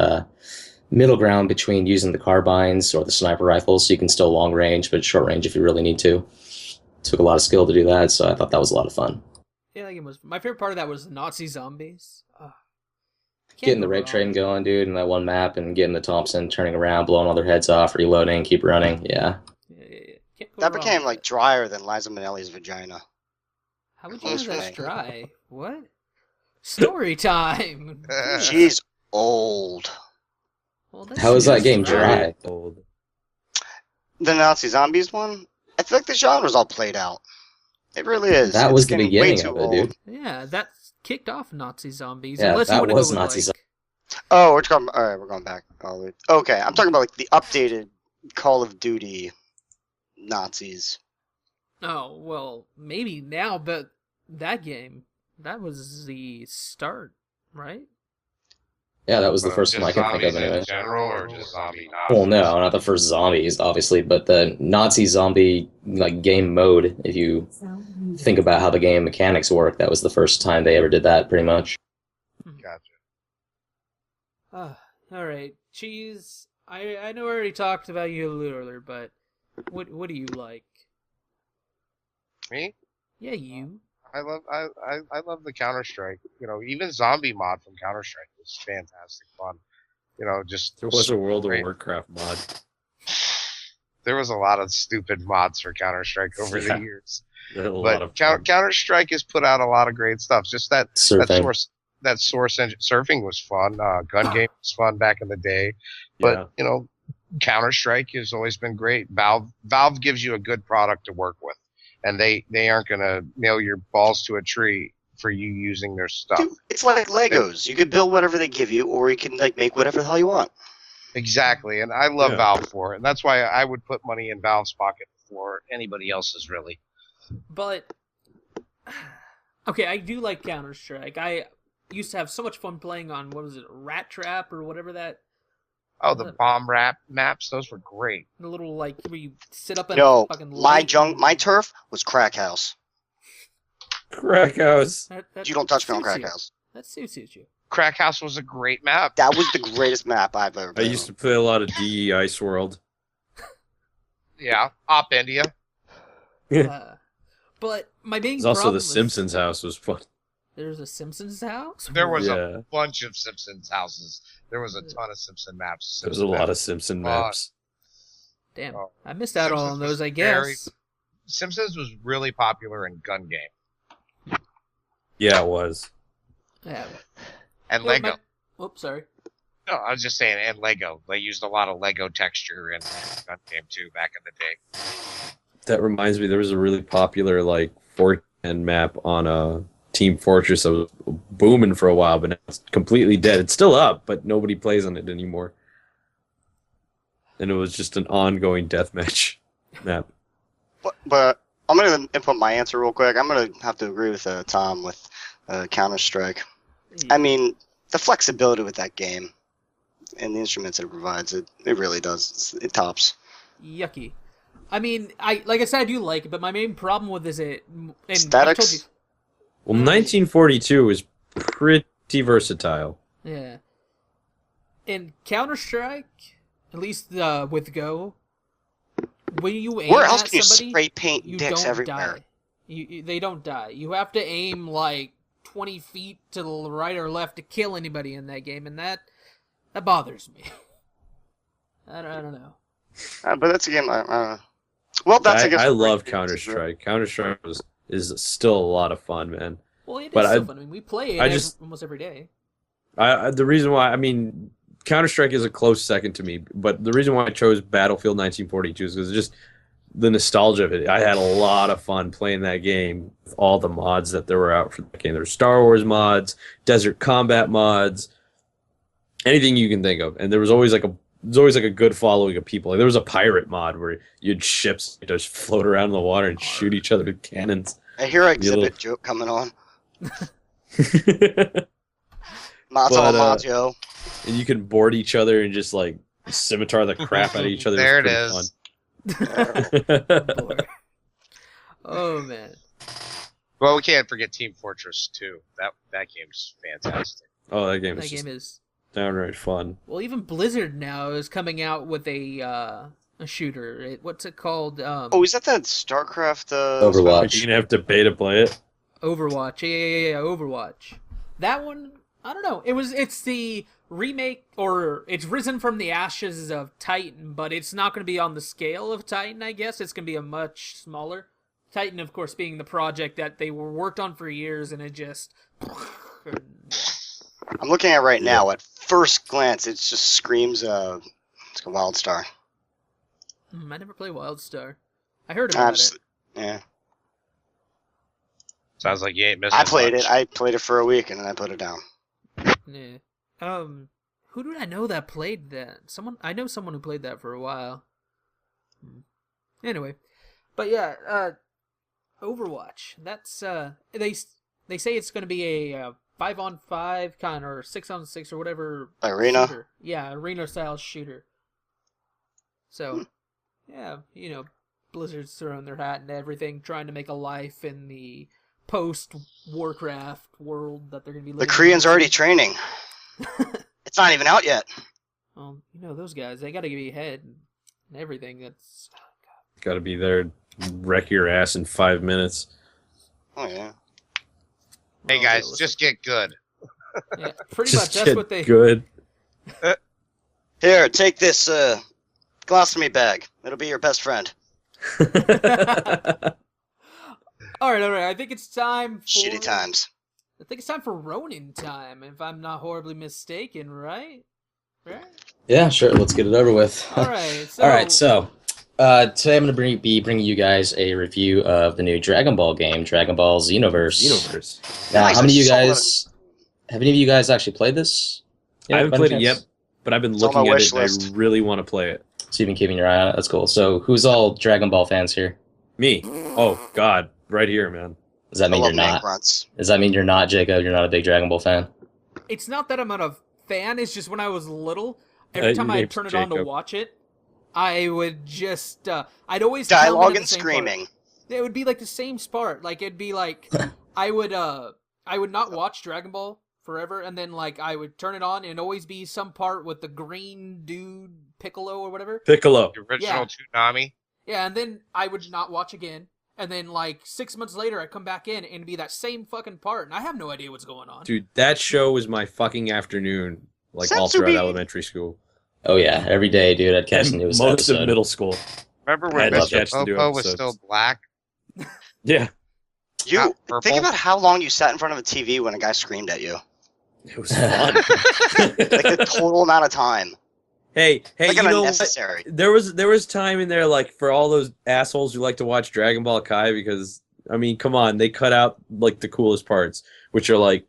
Speaker 5: middle ground between using the carbines or the sniper rifles, so you can still long range, but short range if you really need to. Took a lot of skill to do that, so I thought that was a lot of fun.
Speaker 1: Yeah, that game was. My favorite part of that was Nazi zombies.
Speaker 5: Getting the rape train going, dude, in that one map, and getting the Thompson, turning around, blowing all their heads off, reloading, keep running. Yeah.
Speaker 4: That became like drier than Liza Minnelli's vagina.
Speaker 1: How would you know that's dry? What? Story time.
Speaker 4: She's old.
Speaker 1: Well,
Speaker 5: how is that game dry?
Speaker 2: Old.
Speaker 4: The Nazi zombies one? I feel like the genre's all played out. It really is.
Speaker 5: That was the beginning of it, dude.
Speaker 1: Yeah, that kicked off Nazi zombies.
Speaker 5: Yeah,
Speaker 1: unless
Speaker 5: that
Speaker 1: you
Speaker 5: was
Speaker 1: go
Speaker 5: Nazi zombies.
Speaker 4: Oh, we're talking. All right, we're going back. Okay, I'm talking about like the updated Call of Duty Nazis.
Speaker 1: Oh well, maybe now, but that game, that was the start, right?
Speaker 5: Yeah, that was the first one I could think of anyway.
Speaker 3: In general, or just zombie Nazis?
Speaker 5: Well, no, not the first zombies, obviously, but the Nazi zombie like game mode. If you think about how the game mechanics work, that was the first time they ever did that, pretty much.
Speaker 3: Gotcha.
Speaker 1: All right, Cheese. I know I already talked about you a little earlier, but what do you like?
Speaker 3: Me?
Speaker 1: Yeah, you.
Speaker 3: I love the Counter-Strike. Even zombie mod from Counter-Strike was fantastic fun. Just
Speaker 2: there was a World of Warcraft mod.
Speaker 3: There was a lot of stupid mods for Counter-Strike over the years.
Speaker 2: But
Speaker 3: Counter-Strike has put out a lot of great stuff. Just that source engine surfing was fun. Gun game was fun back in the day. But Counter-Strike has always been great. Valve gives you a good product to work with. And they aren't going to nail your balls to a tree for you using their stuff.
Speaker 4: Dude, it's like Legos. You could build whatever they give you, or you can like make whatever the hell you want.
Speaker 3: Exactly, and I love
Speaker 2: Yeah.
Speaker 3: Valve for it, and that's why I would put money in Valve's pocket before anybody else's, really.
Speaker 1: But okay, I do like Counter-Strike. I used to have so much fun playing on what was it, Rat Trap or whatever that.
Speaker 3: Oh, the bomb rap maps, those were great.
Speaker 1: The little like where you sit up in
Speaker 4: No,
Speaker 1: a fucking
Speaker 4: my turf was Crack House.
Speaker 2: Crack house.
Speaker 1: That
Speaker 4: You don't touch me on
Speaker 1: suits
Speaker 4: Crack
Speaker 1: you.
Speaker 4: House.
Speaker 1: That suits you.
Speaker 3: Crack House was a great map.
Speaker 4: That was the greatest map I've ever
Speaker 2: I
Speaker 4: played.
Speaker 2: used to play a lot of DE Ice World.
Speaker 3: Yeah, Op India.
Speaker 1: But my main
Speaker 2: There's also
Speaker 1: problem
Speaker 2: the
Speaker 1: was-
Speaker 2: Simpsons house was fun.
Speaker 1: There's a Simpsons house.
Speaker 3: There was
Speaker 2: Yeah.
Speaker 3: a bunch of Simpsons houses. There was a ton of Simpson maps.
Speaker 2: There was a lot of Simpson maps.
Speaker 1: Damn,
Speaker 3: Oh.
Speaker 1: I missed out on
Speaker 3: Simpsons
Speaker 1: those.
Speaker 3: was
Speaker 1: I guess.
Speaker 3: Simpsons was really popular in gun game
Speaker 2: Yeah, it was.
Speaker 1: Yeah.
Speaker 3: and
Speaker 1: Well,
Speaker 3: Lego.
Speaker 1: Oops, sorry.
Speaker 3: No, I was just saying, and Lego. They used a lot of Lego texture in gun game too back in the day.
Speaker 2: That reminds me, there was a really popular like 410 map on Team Fortress that was booming for a while, but now it's completely dead. It's still up, but nobody plays on it anymore. And it was just an ongoing deathmatch map.
Speaker 4: But I'm gonna input my answer real quick. I'm gonna have to agree with Tom with Counter-Strike. I mean, the flexibility with that game and the instruments it provides, it really does. It tops.
Speaker 1: Yucky. I mean, like I said, I do like it, but my main problem with is it. And I've
Speaker 4: Statics?
Speaker 1: told you-
Speaker 2: Well, 1942 is pretty versatile.
Speaker 1: Yeah. In Counter-Strike, at least with Go, when you aim
Speaker 4: Where
Speaker 1: at
Speaker 4: else can you
Speaker 1: somebody,
Speaker 4: spray paint
Speaker 1: you
Speaker 4: dicks
Speaker 1: don't
Speaker 4: everywhere?
Speaker 1: die. They don't die. You have to aim like 20 feet to the right or left to kill anybody in that game, and that bothers me. I don't know.
Speaker 4: But that's a game. Well, that's I guess.
Speaker 2: I love Counter-Strike. Counter-Strike is still a lot of fun, man.
Speaker 1: Well, it is
Speaker 2: But
Speaker 1: still fun. I mean, we play it almost every day.
Speaker 2: The reason why, I mean, Counter-Strike is a close second to me, but the reason why I chose Battlefield 1942 is because just the nostalgia of it. I had a lot of fun playing that game with all the mods that there were out for the game. There were Star Wars mods, Desert Combat mods, anything you can think of. And there was always like a good following of people. Like, there was a pirate mod where you'd ships just float around in the water and shoot each other with cannons.
Speaker 4: I hear exhibit
Speaker 2: little-
Speaker 4: joke coming on.
Speaker 2: And
Speaker 4: Macho.
Speaker 2: you can board each other and just like scimitar the crap out of each other.
Speaker 3: There it
Speaker 2: It's
Speaker 3: is.
Speaker 2: pretty fun.
Speaker 1: Boy. Oh man.
Speaker 3: Well, we can't forget Team Fortress 2. That game's fantastic.
Speaker 2: Oh, that game
Speaker 1: That
Speaker 2: is just
Speaker 1: game is
Speaker 2: downright fun.
Speaker 1: well. Even Blizzard now is coming out with a shooter. What's it called?
Speaker 4: Oh, is that StarCraft?
Speaker 5: Overwatch.
Speaker 2: You're gonna have to pay to play it.
Speaker 1: Overwatch. Yeah, Overwatch. That one, I don't know. It's the remake, or it's risen from the ashes of Titan, but it's not going to be on the scale of Titan, I guess. It's going to be a much smaller. Titan, of course, being the project that they were worked on for years, and it just...
Speaker 4: I'm looking at it right now. At first glance, it just screams it's a WildStar.
Speaker 1: I never played WildStar. I heard about it.
Speaker 4: Yeah.
Speaker 3: Sounds like you ain't missing
Speaker 4: I played
Speaker 3: much.
Speaker 4: it. I played it for a week and then I put it down.
Speaker 1: Yeah. Who did I know that played that? I know someone who played that for a while. Anyway, but yeah, Overwatch. That's they say it's going to be a 5-on-5 kind or 6-on-6 or whatever
Speaker 4: Arena.
Speaker 1: shooter. Yeah, arena style shooter. So, yeah, Blizzard's throwing their hat into everything, trying to make a life in the post-Warcraft world that they're going to be living
Speaker 4: The Koreans
Speaker 1: in.
Speaker 4: are already training. It's not even out yet.
Speaker 1: Well, those guys, they got to be ahead and everything. That's
Speaker 2: Got to be there, wreck your ass in 5 minutes.
Speaker 4: Oh yeah.
Speaker 3: Hey guys, just get good.
Speaker 1: yeah, pretty
Speaker 2: Just
Speaker 1: much that's
Speaker 2: get
Speaker 1: what they.
Speaker 2: good.
Speaker 4: Here, take this glossary bag. It'll be your best friend.
Speaker 1: All right. I think it's time for
Speaker 4: Shitty times.
Speaker 1: I think it's time for Ronin time, if I'm not horribly mistaken, right? Right.
Speaker 5: Yeah, sure. Let's get it over with.
Speaker 1: All right. So,
Speaker 5: All right. So, Today I'm going to be bringing you guys a review of the new Dragon Ball game, Dragon Ball Xenoverse. Now,
Speaker 4: Nice,
Speaker 5: how many
Speaker 4: I
Speaker 5: of you
Speaker 4: saw that.
Speaker 5: guys have any of you guys actually played this?
Speaker 2: I haven't
Speaker 5: by any
Speaker 2: played it yet,
Speaker 5: chance?
Speaker 2: but I've been
Speaker 4: It's on my
Speaker 2: looking at
Speaker 4: wish
Speaker 2: it and
Speaker 4: list.
Speaker 2: I really want to play it.
Speaker 5: So you've been keeping your eye on it. That's cool. So who's all Dragon Ball fans here?
Speaker 2: Me. Oh God, right here, man.
Speaker 5: Does that
Speaker 4: I
Speaker 5: mean
Speaker 4: love
Speaker 5: you're
Speaker 4: man
Speaker 5: not?
Speaker 4: grunts.
Speaker 5: Does that mean you're not, Jacob? You're not a big Dragon Ball fan?
Speaker 1: It's not that I'm not a fan. It's just when I was little, every time
Speaker 2: Your
Speaker 1: I'd
Speaker 2: name's
Speaker 1: turn it on to
Speaker 2: Jacob.
Speaker 1: watch it, I would just I'd always come in
Speaker 4: Dialogue
Speaker 1: at
Speaker 4: and
Speaker 1: the same
Speaker 4: screaming.
Speaker 1: part. It would be like the same part. Like it'd be like I would not watch Dragon Ball forever, and then like I would turn it on and it'd always be some part with the green dude Piccolo or whatever.
Speaker 2: Piccolo.
Speaker 3: The original Toonami.
Speaker 1: Yeah, and then I would not watch again. And then, like, 6 months later, I'd come back in and it'd be that same fucking part, and I have no idea what's going on.
Speaker 2: Dude, that show was my fucking afternoon, like all
Speaker 4: Setsubi.
Speaker 2: throughout elementary school.
Speaker 5: Oh yeah, every day, dude. I'd catch the
Speaker 2: And
Speaker 5: newest
Speaker 2: most
Speaker 5: episode.
Speaker 2: of middle school.
Speaker 3: Remember
Speaker 2: I
Speaker 3: when
Speaker 2: love
Speaker 3: Mr.
Speaker 2: catch the new
Speaker 3: Popo was
Speaker 2: episodes.
Speaker 3: still black?
Speaker 2: Yeah,
Speaker 4: You
Speaker 3: Not purple.
Speaker 4: think about how long you sat in front of a TV when a guy screamed at you.
Speaker 2: it was fun.
Speaker 4: Like the total amount of time.
Speaker 2: hey,
Speaker 4: Like
Speaker 2: you know what?
Speaker 4: unnecessary.
Speaker 2: There was time in there like for all those assholes who like to watch Dragon Ball Kai because I mean, come on, they cut out like the coolest parts, which are like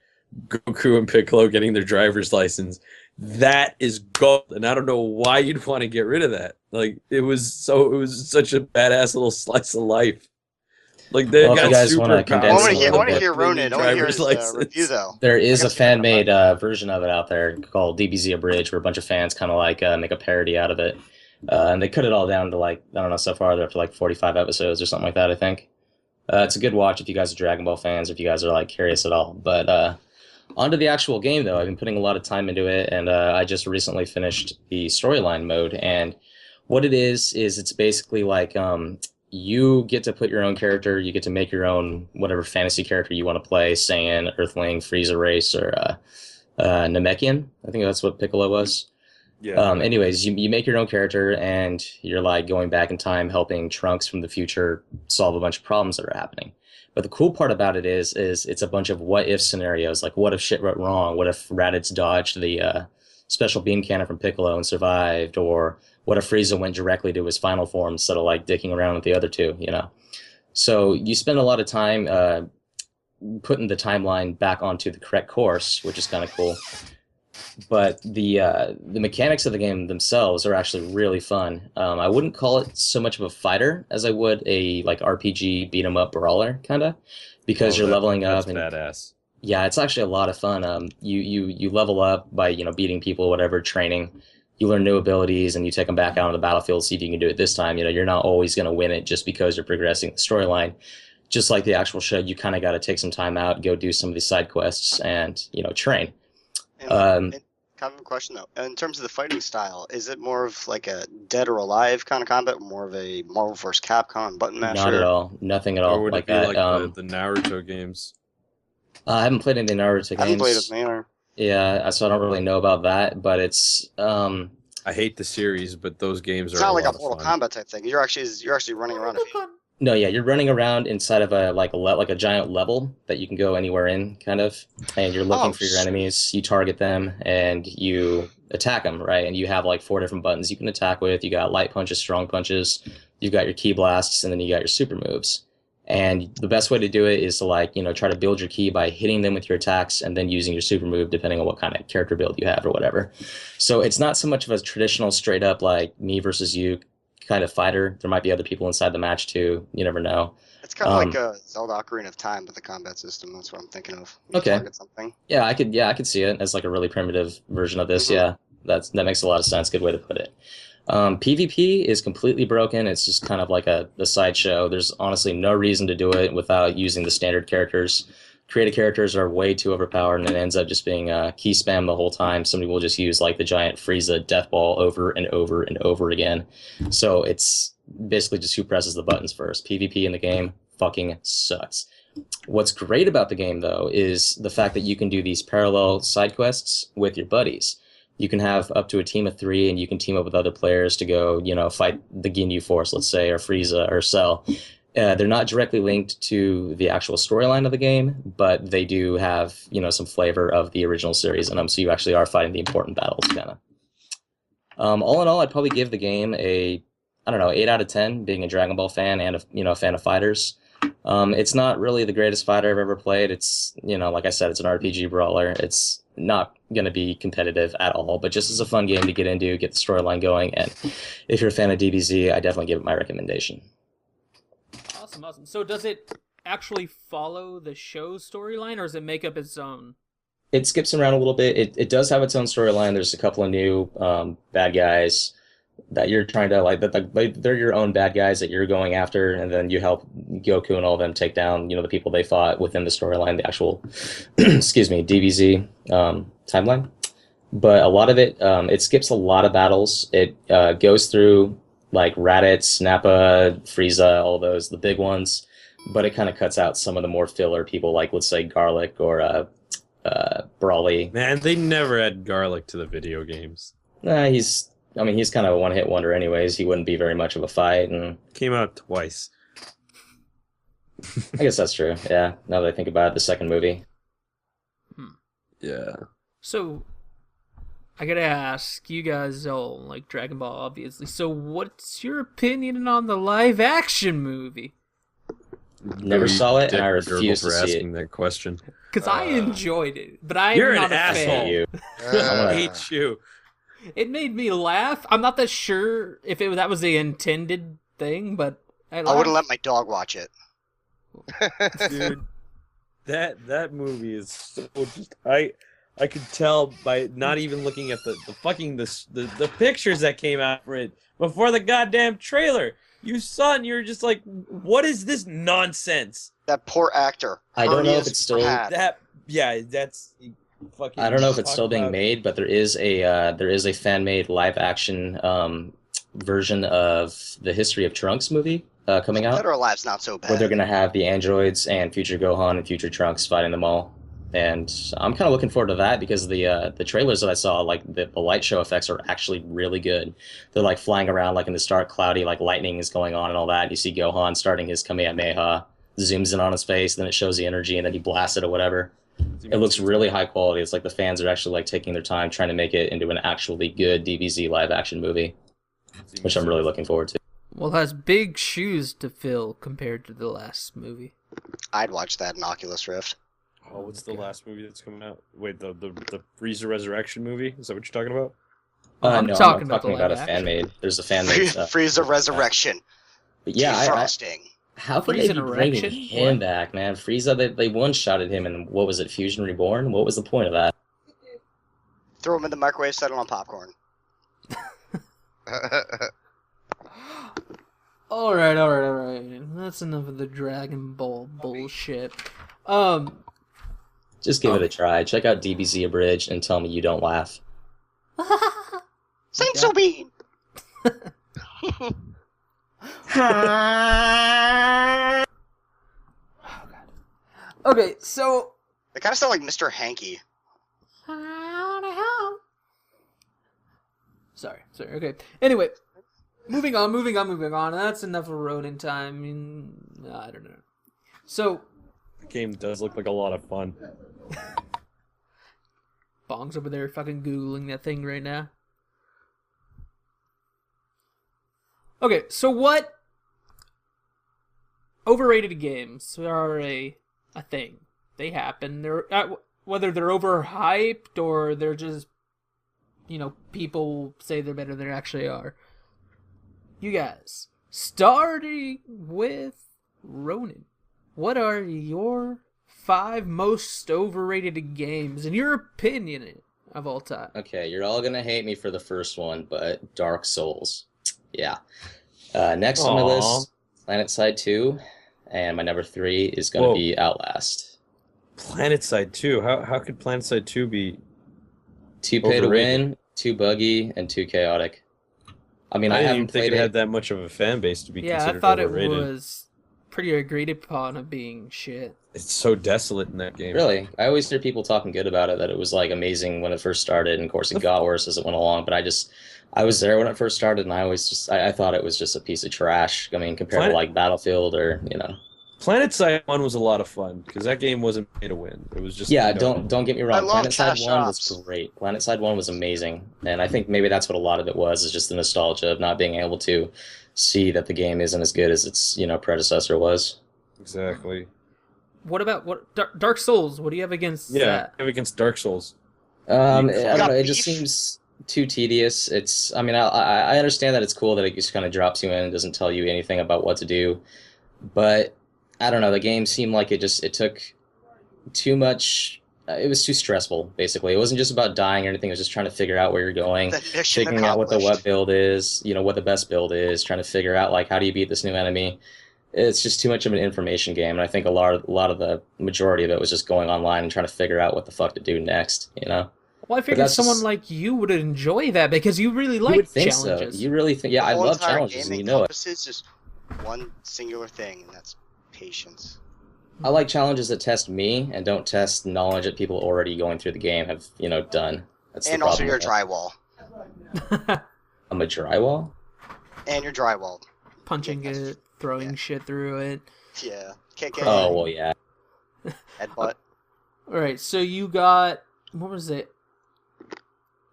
Speaker 2: Goku and Piccolo getting their driver's license. That is gold, and I don't know why you'd want to get rid of that. Like it was such a badass little slice of life. Like they
Speaker 5: Well, if
Speaker 2: got
Speaker 5: you guys
Speaker 2: super
Speaker 5: wanna condense
Speaker 2: powers,
Speaker 5: it a
Speaker 4: I want to
Speaker 5: little
Speaker 4: hear
Speaker 5: bit,
Speaker 4: Ronan. I want to hear his
Speaker 2: driver's license.
Speaker 4: review though.
Speaker 5: There is
Speaker 4: I
Speaker 5: a
Speaker 4: gotta see
Speaker 5: fan-made version of it out there called DBZ Abridged, where a bunch of fans kind of like make a parody out of it, and they cut it all down to like I don't know. So far, they're up to like 45 episodes or something like that. I think it's a good watch if you guys are Dragon Ball fans, or if you guys are like curious at all. But onto the actual game, though, I've been putting a lot of time into it, and I just recently finished the storyline mode. And what it is it's basically like you get to put your own character, you get to make your own whatever fantasy character you want to play, Saiyan, Earthling, Frieza race, or Namekian. I think that's what Piccolo was.
Speaker 2: Yeah.
Speaker 5: Anyways, you make your own character, and you're like going back in time, helping Trunks from the future solve a bunch of problems that are happening. But the cool part about it is it's a bunch of what if scenarios. Like, what if shit went wrong? What if Raditz dodged the special beam cannon from Piccolo and survived? Or what if Frieza went directly to his final form instead of like dicking around with the other two? You know. So you spend a lot of time putting the timeline back onto the correct course, which is kind of cool. But the mechanics of the game themselves are actually really fun. I wouldn't call it so much of a fighter as I would a like RPG beat 'em up brawler kind of, because you're leveling up
Speaker 2: that's
Speaker 5: and
Speaker 2: badass.
Speaker 5: yeah, it's actually a lot of fun. You level up by beating people, whatever, training. You learn new abilities and you take them back out on the battlefield, see if you can do it this time. You're not always going to win it just because you're progressing the storyline. Just like the actual show, you kind of got to take some time out, go do some of these side quests, and train.
Speaker 4: And kind of a question though. In terms of the fighting style, is it more of like a dead or alive kind of combat, or more of a Marvel vs. Capcom button masher?
Speaker 5: Not at all. Nothing at all
Speaker 2: Or would
Speaker 5: like
Speaker 2: it be
Speaker 5: that.
Speaker 2: like the Naruto games?
Speaker 5: I haven't played any Naruto games.
Speaker 4: I haven't played with me either.
Speaker 5: Yeah, so I don't really know about that, but it's
Speaker 2: I hate the series, but those games
Speaker 4: It's
Speaker 2: are
Speaker 4: not
Speaker 2: a
Speaker 4: like a
Speaker 2: lot of
Speaker 4: Mortal
Speaker 2: fun.
Speaker 4: Kombat type thing. You're actually running around.
Speaker 5: no, yeah, you're running around inside of a giant level that you can go anywhere in, kind of, and you're looking for your
Speaker 4: sweet.
Speaker 5: enemies. You target them and you attack them, right? And you have like 4 different buttons you can attack with. You got light punches, strong punches. You've got your ki blasts, and then you got your super moves. And the best way to do it is to try to build your ki by hitting them with your attacks and then using your super move depending on what kind of character build you have or whatever. So it's not so much of a traditional straight up like me versus you kind of fighter. There might be other people inside the match too. You never know.
Speaker 4: It's kind of like a Zelda Ocarina of Time with the combat system. That's what I'm thinking of. You
Speaker 5: Okay.
Speaker 4: target something.
Speaker 5: Yeah, I could see it as like a really primitive version of this.
Speaker 4: Mhm.
Speaker 5: Yeah, that makes a lot of sense. Good way to put it. PvP is completely broken. It's just kind of like a sideshow. There's honestly no reason to do it without using the standard characters. Creative characters are way too overpowered, and it ends up just being key spam the whole time. Somebody will just use like the giant Frieza death ball over and over and over again. So it's basically just who presses the buttons first. PvP in the game fucking sucks. What's great about the game, though, is the fact that you can do these parallel side quests with your buddies. You can have up to a team of 3, and you can team up with other players to go, fight the Ginyu Force, let's say, or Frieza or Cell. They're not directly linked to the actual storyline of the game, but they do have, some flavor of the original series in them, so you actually are fighting the important battles, kind of. All in all, I'd probably give the game a I don't know, 8 out of 10 being a Dragon Ball fan and a fan of fighters. It's not really the greatest fighter I've ever played. It's, like I said, it's an RPG brawler. It's not going to be competitive at all, but just as a fun game to get into, get the storyline going. And if you're a fan of DBZ, I definitely give it my recommendation.
Speaker 1: Awesome. So does it actually follow the show's storyline, or does it make up its own?
Speaker 5: It skips around a little bit. It does have its own storyline. There's a couple of new bad guys that you're trying to they're your own bad guys that you're going after, and then you help Goku and all of them take down the people they fought within the storyline, the actual excuse me, DBZ timeline. But a lot of it skips a lot of battles. It goes through like Raditz, Nappa, Frieza, all those, the big ones, but it kind of cuts out some of the more filler people, like let's say Garlic or Brawly.
Speaker 2: Man, they never add Garlic to the video games.
Speaker 5: He's kind of a one-hit wonder anyways. He wouldn't be very much of a fight. And
Speaker 2: Came out twice.
Speaker 5: I guess that's true, yeah, now that I think about it, the second movie.
Speaker 2: Yeah.
Speaker 1: So, I gotta ask, you guys all like Dragon Ball, obviously. So, what's your opinion on the live-action movie?
Speaker 5: Never saw it, and I
Speaker 2: Dick
Speaker 5: refuse to
Speaker 2: for
Speaker 5: see
Speaker 2: asking
Speaker 5: it.
Speaker 2: that question.
Speaker 1: Because I enjoyed it, but I'm
Speaker 2: You're an
Speaker 1: not a
Speaker 2: asshole.
Speaker 1: fan.
Speaker 5: You.
Speaker 2: I hate you.
Speaker 1: It made me laugh. I'm not that sure if that was the intended thing, but I laughed.
Speaker 4: I wouldn't let my dog watch it.
Speaker 2: Dude, that movie is so just I could tell by not even looking at the pictures that came out for it before the goddamn trailer. You saw it and you were just like, what is this nonsense?
Speaker 4: That poor actor.
Speaker 5: I don't know if
Speaker 4: Hernias
Speaker 5: it's still-
Speaker 4: had.
Speaker 2: That's fucking.
Speaker 5: I don't know if it's still being
Speaker 2: about-
Speaker 5: made, but there is a fan-made live-action version of the History of Trunks movie coming out,
Speaker 4: Dead or Alive's not so bad.
Speaker 5: where they're going to have the androids and future Gohan and future Trunks fighting them all. And I'm kind of looking forward to that because the trailers that I saw, like the light show effects are actually really good. They're like flying around like in the dark, cloudy, like lightning is going on and all that. You see Gohan starting his Kamehameha, zooms in on his face, then it shows the energy, and then he blasts it or whatever. It looks really high quality. It's like the fans are actually like taking their time trying to make it into an actually good DBZ live action movie, which I'm really looking forward to.
Speaker 1: Well, it has big shoes to fill compared to the last movie.
Speaker 4: I'd watch that in Oculus Rift.
Speaker 2: Oh, what's the last movie that's coming out? Wait, the Frieza Resurrection movie? Is that what you're talking about?
Speaker 1: I'm
Speaker 5: No,
Speaker 1: talking
Speaker 5: I'm
Speaker 1: about
Speaker 5: talking
Speaker 1: the
Speaker 5: about a
Speaker 1: live
Speaker 5: fan made. There's a fan made stuff.
Speaker 4: Frieza Resurrection.
Speaker 5: But yeah,
Speaker 4: Defrosting.
Speaker 5: how could they
Speaker 1: Frieza
Speaker 5: be bringing
Speaker 1: Erection?
Speaker 5: him
Speaker 1: What?
Speaker 5: back, man? Frieza, they one-shotted him in, what was it, Fusion Reborn? What was the point of that?
Speaker 4: Throw him in the microwave, set it on popcorn.
Speaker 1: Alright. That's enough of the Dragon Ball bullshit.
Speaker 5: Just give it a try. Check out DBZ Abridged and tell me you don't laugh.
Speaker 4: Saint so bean!
Speaker 1: Okay, so
Speaker 4: They kind of sound like Mr. Hanky.
Speaker 1: Sorry. Okay. Anyway, moving on. That's enough of Ronin time. I don't know. So,
Speaker 2: The game does look like a lot of fun.
Speaker 1: Bong's over there fucking Googling that thing right now. Okay, so what overrated games are a thing? They happen. Whether they're overhyped or they're just, people say they're better than they actually are. You guys, starting with Ronin, what are your 5 most overrated games, in your opinion, of all time?
Speaker 5: Okay, you're all gonna hate me for the first one, but Dark Souls. Yeah. Next on my
Speaker 2: Aw.
Speaker 5: list, PlanetSide 2, and my number 3 is gonna
Speaker 2: Whoa.
Speaker 5: be Outlast.
Speaker 2: PlanetSide 2. How could PlanetSide 2 be?
Speaker 5: Too pay to
Speaker 2: Overrated.
Speaker 5: win, too buggy, and too chaotic. I mean, I
Speaker 2: I didn't
Speaker 5: haven't
Speaker 2: even think
Speaker 5: played
Speaker 2: it
Speaker 5: it.
Speaker 2: had that much of a fan base to be
Speaker 1: Yeah, I
Speaker 2: considered
Speaker 1: thought
Speaker 2: overrated.
Speaker 1: it was pretty agreed upon of being shit.
Speaker 2: It's so desolate in that game.
Speaker 5: Really, I always hear people talking good about it, that it was like amazing when it first started, and of course it got worse as it went along. But I was there when it first started, and I thought it was just a piece of trash. I mean, compared to
Speaker 2: Planet-
Speaker 5: like Battlefield or
Speaker 2: PlanetSide 1 was a lot of fun because that game wasn't made to win. It was just
Speaker 5: Yeah, don't get me
Speaker 4: I
Speaker 5: wrong.
Speaker 4: love
Speaker 5: PlanetSide
Speaker 4: cash
Speaker 5: 1 was
Speaker 4: shops.
Speaker 5: great. PlanetSide 1 was amazing. And I think maybe that's what a lot of it was, is just the nostalgia of not being able to see that the game isn't as good as its, predecessor was.
Speaker 2: exactly.
Speaker 1: What about Dark Souls? What do you have against
Speaker 2: Yeah,
Speaker 1: that?
Speaker 2: against Dark Souls.
Speaker 5: I
Speaker 2: You
Speaker 5: don't
Speaker 4: got
Speaker 5: know. It just
Speaker 4: beef?
Speaker 5: seems too tedious. I mean, I understand that it's cool that it just kind of drops you in and doesn't tell you anything about what to do, but I don't know. The game seemed like it took too much. It was too stressful. Basically, it wasn't just about dying or anything. It was just trying to figure out where you're going,
Speaker 4: The mission
Speaker 5: figuring out what the
Speaker 4: accomplished.
Speaker 5: what build is, what the best build is, trying to figure out like how do you beat this new enemy. It's just too much of an information game, and I think a lot of the majority of it was just going online and trying to figure out what the fuck to do next.
Speaker 1: Well, I
Speaker 5: But
Speaker 1: figured
Speaker 5: that's
Speaker 1: someone
Speaker 5: just,
Speaker 1: like you would enjoy that because you really
Speaker 5: you would
Speaker 1: like
Speaker 5: think so.
Speaker 1: challenges.
Speaker 5: You really think? Yeah,
Speaker 4: The
Speaker 5: I
Speaker 4: whole
Speaker 5: love
Speaker 4: entire
Speaker 5: challenges,
Speaker 4: game
Speaker 5: and you know it.
Speaker 4: encompasses just one singular thing, and that's patience.
Speaker 5: I like challenges that test me and don't test knowledge that people already going through the game have, done. That's the
Speaker 4: And also
Speaker 5: problem.
Speaker 4: your
Speaker 5: with it.
Speaker 4: drywall.
Speaker 5: I'm a drywall.
Speaker 4: And your drywall.
Speaker 1: Punching
Speaker 4: Yeah,
Speaker 1: it, throwing
Speaker 4: yeah.
Speaker 1: shit through it.
Speaker 4: Yeah. Kicking.
Speaker 5: Oh well, yeah.
Speaker 4: Headbutt.
Speaker 1: All right, so you got what was it?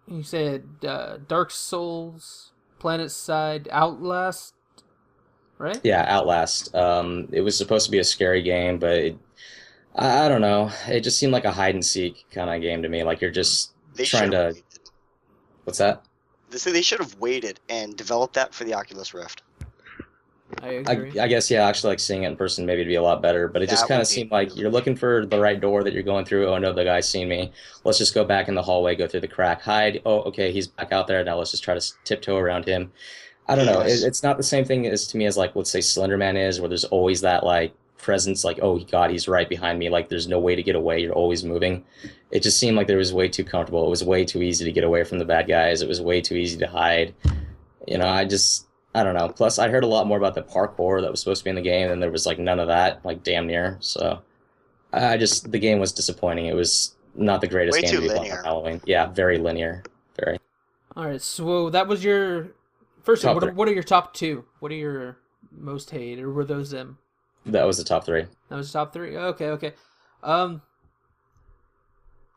Speaker 1: You said Dark Souls, PlanetSide, Outlast, right?
Speaker 5: Yeah, Outlast. It was supposed to be a scary game, but I don't know. It just seemed like a hide and seek kind of game to me. Like you're just
Speaker 4: They
Speaker 5: trying
Speaker 4: should have
Speaker 5: to.
Speaker 4: waited.
Speaker 5: What's that?
Speaker 4: They should have waited and developed that for the Oculus Rift.
Speaker 1: I agree.
Speaker 5: I guess yeah. Actually, like seeing it in person, maybe it'd be a lot better. But it just
Speaker 4: That
Speaker 5: kind
Speaker 4: would
Speaker 5: of
Speaker 4: be
Speaker 5: seemed like
Speaker 4: really
Speaker 5: you're looking for the right door that you're going through. Oh no, the guy's seen me. Let's just go back in the hallway, go through the crack, hide. Oh, okay, he's back out there. Now let's just try to tiptoe around him. I don't know.
Speaker 4: Yes.
Speaker 5: It's not the same thing as to me as like let's say Slender Man is, where there's always that like presence, like oh God, he's right behind me. Like there's no way to get away. You're always moving. It just seemed like there was way too comfortable. It was way too easy to get away from the bad guys. It was way too easy to hide. I don't know. Plus, I heard a lot more about the parkour that was supposed to be in the game, and there was like none of that, like damn near. So, the game was disappointing. It was not the greatest
Speaker 4: Way
Speaker 5: game
Speaker 4: too
Speaker 5: to be playing
Speaker 4: linear.
Speaker 5: on Halloween. Yeah, very linear. Very.
Speaker 1: All right, so that was your first.
Speaker 5: Top
Speaker 1: What
Speaker 5: three.
Speaker 1: what are your top two? What are your most hated, or were those them?
Speaker 5: That was the top three.
Speaker 1: That was top three. Okay.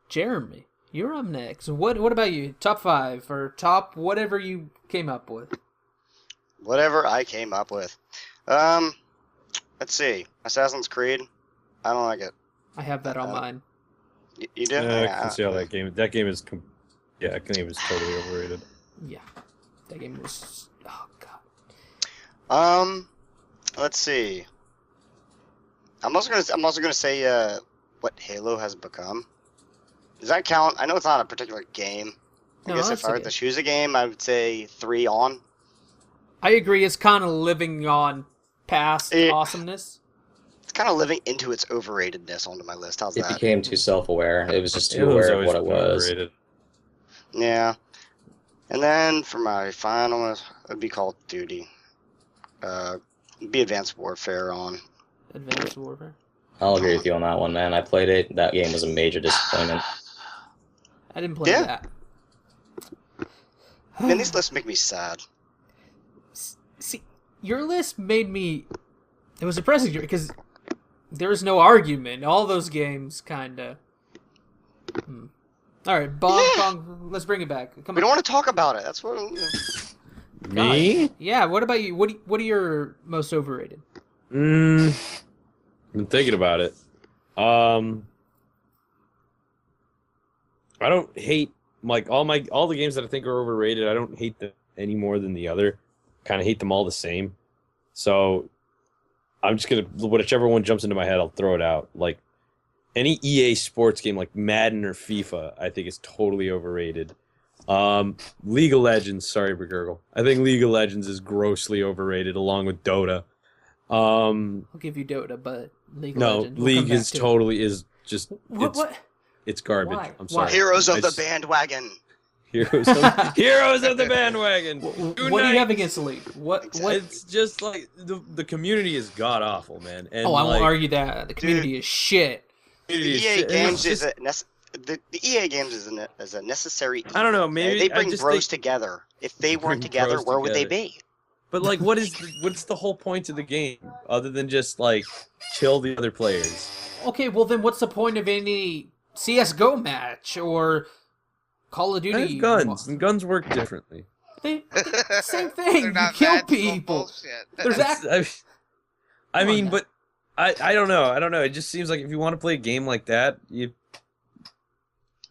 Speaker 1: Jeremy, you're up next. What about you? Top five or top whatever you came up with?
Speaker 4: Whatever I came up with. Let's see. Assassin's Creed. I don't like it.
Speaker 1: I have that on mine.
Speaker 4: You do?
Speaker 2: I
Speaker 4: Yeah.
Speaker 2: can see how that game. That game is. Yeah, that game is totally overrated.
Speaker 1: Yeah, that game was. Oh god.
Speaker 4: Let's see. I'm also gonna say what Halo has become. Does that count? I know it's not a particular game. I
Speaker 1: No,
Speaker 4: guess
Speaker 1: that's
Speaker 4: if I were
Speaker 1: okay.
Speaker 4: to choose a game, I would say 3 on.
Speaker 1: I agree. It's kind of living on past
Speaker 4: It-
Speaker 1: awesomeness.
Speaker 4: It's kind of living into its overratedness onto my list. How's
Speaker 5: It
Speaker 4: that?
Speaker 5: became too self-aware. It was just too
Speaker 2: Halo's
Speaker 5: aware of
Speaker 2: always
Speaker 5: what it
Speaker 2: been
Speaker 5: was.
Speaker 2: overrated.
Speaker 4: Yeah. And then for my final, it would be Call of Duty. Be Advanced Warfare on.
Speaker 1: Advanced Warfare.
Speaker 5: I'll agree with you on that one, man. I played it. That game was a major disappointment.
Speaker 1: I didn't play
Speaker 4: Yeah.
Speaker 1: that.
Speaker 4: Man, these lists make me sad.
Speaker 1: See, your list made me. It was depressing because there was no argument. All those games kind of. All right, Bong. Let's bring it back. Come
Speaker 4: We
Speaker 1: on.
Speaker 4: don't want to talk about it. That's what.
Speaker 2: Me?
Speaker 1: Yeah. What about you? What are your most overrated?
Speaker 2: I've been thinking about it. I don't hate like all the games that I think are overrated. I don't hate them any more than the other. Kind of hate them all the same. So I'm just gonna whichever one jumps into my head, I'll throw it out. Like any EA sports game, like Madden or FIFA, I think is totally overrated. League of Legends, sorry, Bagurgle. I think League of Legends is grossly overrated, along with Dota.
Speaker 1: I'll give you Dota, but League of
Speaker 2: No,
Speaker 1: Legends. We'll
Speaker 2: League
Speaker 1: come back
Speaker 2: is
Speaker 1: to it.
Speaker 2: totally is just
Speaker 1: What?
Speaker 2: it's garbage.
Speaker 1: Why?
Speaker 2: I'm
Speaker 1: Why?
Speaker 2: sorry.
Speaker 4: Heroes of
Speaker 2: I
Speaker 4: the
Speaker 2: just-
Speaker 4: bandwagon.
Speaker 2: Heroes of, heroes of the bandwagon.
Speaker 1: What do you have against the League? What?
Speaker 2: It's just like the community is god awful, man. And
Speaker 1: Oh, I won't
Speaker 2: like,
Speaker 1: argue that the community is shit.
Speaker 4: The
Speaker 2: community is
Speaker 4: EA
Speaker 2: shit, and
Speaker 4: games
Speaker 2: it's
Speaker 4: is the EA games is a necessary.
Speaker 2: I don't know,
Speaker 4: evil.
Speaker 2: maybe
Speaker 4: they
Speaker 2: I
Speaker 4: bring
Speaker 2: just
Speaker 4: bros
Speaker 2: think-
Speaker 4: together. If they
Speaker 2: Bring
Speaker 4: weren't together,
Speaker 2: bros
Speaker 4: where would they
Speaker 2: together.
Speaker 4: be?
Speaker 2: But like, what's the whole point of the game other than just like kill the other players?
Speaker 1: Okay, well then what's the point of any CS:GO match or Call of
Speaker 2: I
Speaker 1: Duty?
Speaker 2: have guns, and guns work differently.
Speaker 1: Same
Speaker 3: They're
Speaker 1: thing. You
Speaker 3: not
Speaker 1: kill
Speaker 3: magical
Speaker 1: people.
Speaker 3: bullshit.
Speaker 1: There's
Speaker 2: I
Speaker 1: Come on
Speaker 2: mean,
Speaker 1: now.
Speaker 2: but I don't know. I don't know. It just seems like if you want to play a game like that, you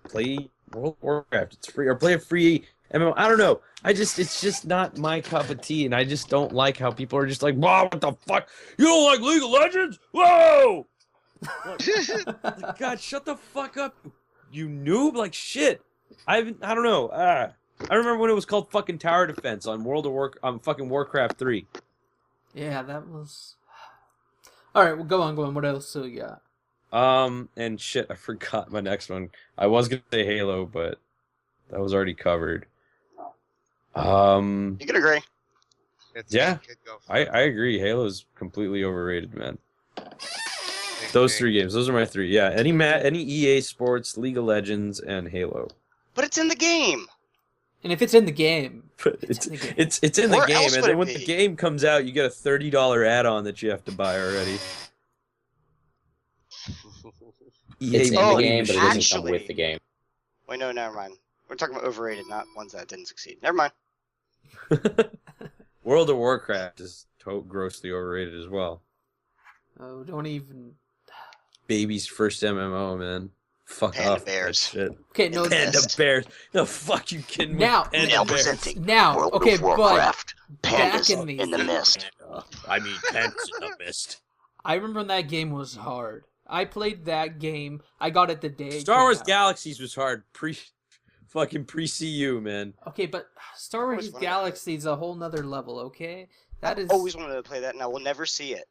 Speaker 2: play World of Warcraft. It's free, or play a free MMO. I don't know. It's just not my cup of tea, and I just don't like how people are just like, "Wow, what the fuck? You don't like League of Legends? Whoa!" Like, God, shut the fuck up, you noob! Like shit. I don't know. I remember when it was called fucking Tower Defense on fucking Warcraft 3.
Speaker 1: Yeah, that was. All right, well, go on. What else do you got?
Speaker 2: And shit, I forgot my next one. I was gonna say Halo, but that was already covered.
Speaker 4: You can agree.
Speaker 2: Yeah,
Speaker 3: Could go for
Speaker 2: I
Speaker 3: it.
Speaker 2: agree. Halo's completely overrated, man.
Speaker 3: Big
Speaker 2: Those
Speaker 3: thing.
Speaker 2: 3 games, those are my 3. Yeah, any EA Sports, League of Legends, and Halo.
Speaker 4: But it's in the game.
Speaker 1: And if it's in the game,
Speaker 2: But
Speaker 1: It's in the game.
Speaker 2: it's in the
Speaker 4: Where
Speaker 2: game,
Speaker 4: else
Speaker 2: and
Speaker 4: would
Speaker 2: then
Speaker 4: it
Speaker 2: when
Speaker 4: be?
Speaker 2: the game comes out, you get a $30 add-on that you have to buy already. EA
Speaker 5: It's in the
Speaker 4: Oh,
Speaker 2: money
Speaker 5: game, but it
Speaker 2: machine.
Speaker 5: doesn't come with
Speaker 4: actually-
Speaker 5: the game.
Speaker 4: Wait, no, never mind. We're talking about overrated, not ones that didn't succeed. Never mind.
Speaker 2: World of Warcraft is grossly overrated as well.
Speaker 1: oh, don't even.
Speaker 2: Baby's first MMO, man. Fuck
Speaker 4: Panda
Speaker 2: off with that
Speaker 4: bears.
Speaker 2: shit.
Speaker 1: Okay, no.
Speaker 4: the
Speaker 2: Panda
Speaker 4: best.
Speaker 2: bears. The fuck you kidding me?
Speaker 1: Now-
Speaker 2: Panda
Speaker 4: Now
Speaker 2: bears.
Speaker 4: presenting
Speaker 1: Now,
Speaker 4: World
Speaker 1: okay,
Speaker 4: of Warcraft.
Speaker 1: back
Speaker 4: Pandas
Speaker 1: in the-
Speaker 4: in the mist.
Speaker 2: I mean, pants in the mist.
Speaker 1: I remember when that game was hard. I played that game. I got it the day. it
Speaker 2: Star
Speaker 1: came
Speaker 2: Wars
Speaker 1: out.
Speaker 2: Galaxies was hard. Pre-CU, man.
Speaker 1: Okay, but Star Wars
Speaker 4: Always wanted to-
Speaker 1: Galaxy is a whole nother level. Okay, that is.
Speaker 4: Always wanted to play that, and I will never see it.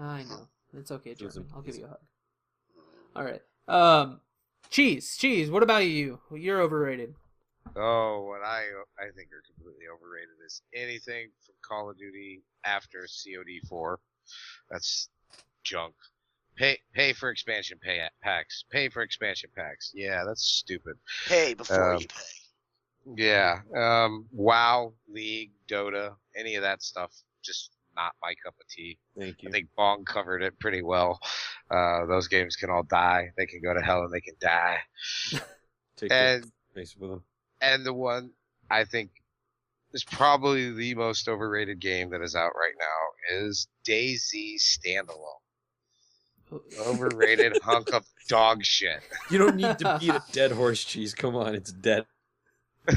Speaker 1: I know. It's okay,
Speaker 2: It was
Speaker 1: Jeremy. I'll give you a hug.
Speaker 4: Mm.
Speaker 1: All right. Cheese. What about you? You're overrated.
Speaker 3: Oh, what I think are completely overrated is anything from Call of Duty after COD 4. That's junk. Pay for expansion packs. Pay for expansion packs. Yeah, that's stupid.
Speaker 4: Pay before
Speaker 3: Um,
Speaker 4: you pay.
Speaker 3: Yeah. WoW, League, Dota, any of that stuff, just not my cup of tea.
Speaker 2: Thank you.
Speaker 3: I think Bong covered it pretty well. Those games can all die. They can go to hell and they can die.
Speaker 2: Take
Speaker 3: And
Speaker 2: space with them.
Speaker 3: and the one I think is probably the most overrated game that is out right now is DayZ Standalone. Overrated hunk of dog shit.
Speaker 2: You don't need to beat a dead horse, Cheese. Come on, it's dead.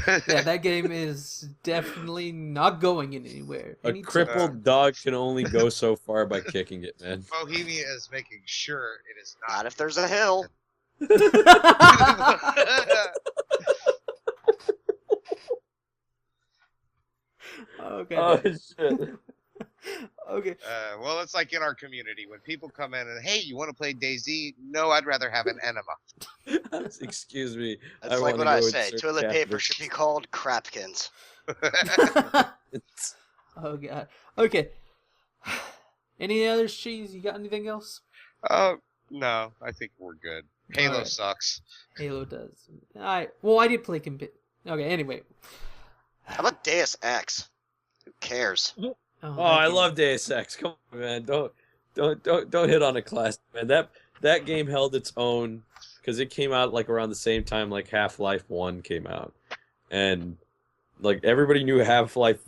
Speaker 1: Yeah, that game is definitely not going anywhere.
Speaker 2: A
Speaker 1: Anytime.
Speaker 2: crippled dog can only go so far by kicking it, man.
Speaker 3: Bohemia is making sure it is
Speaker 4: Not
Speaker 3: not.
Speaker 4: if there's a hill.
Speaker 1: Okay.
Speaker 2: Oh shit!
Speaker 1: Okay.
Speaker 3: Well, it's like in our community when people come in and hey, you want to play DayZ? No, I'd rather have an enema.
Speaker 2: Excuse me.
Speaker 4: That's
Speaker 2: I
Speaker 4: like
Speaker 2: wanna
Speaker 4: what I
Speaker 2: go
Speaker 4: say.
Speaker 2: insert
Speaker 4: Toilet paper
Speaker 2: catheter.
Speaker 4: should be called crapkins.
Speaker 2: It's-
Speaker 1: Oh god. Okay. Any other cheese? You got anything else?
Speaker 3: No, I think we're good. Halo
Speaker 1: Alright.
Speaker 3: sucks.
Speaker 1: Halo does. I did play Okay. Anyway.
Speaker 4: How about Deus Ex? Who cares?
Speaker 2: Oh,
Speaker 1: that
Speaker 2: I
Speaker 1: game-
Speaker 2: love Deus Ex. Come on, man. Don't hit on a classic, man. That game held its own because it came out like around the same time like Half-Life 1 came out, and like everybody knew Half-Life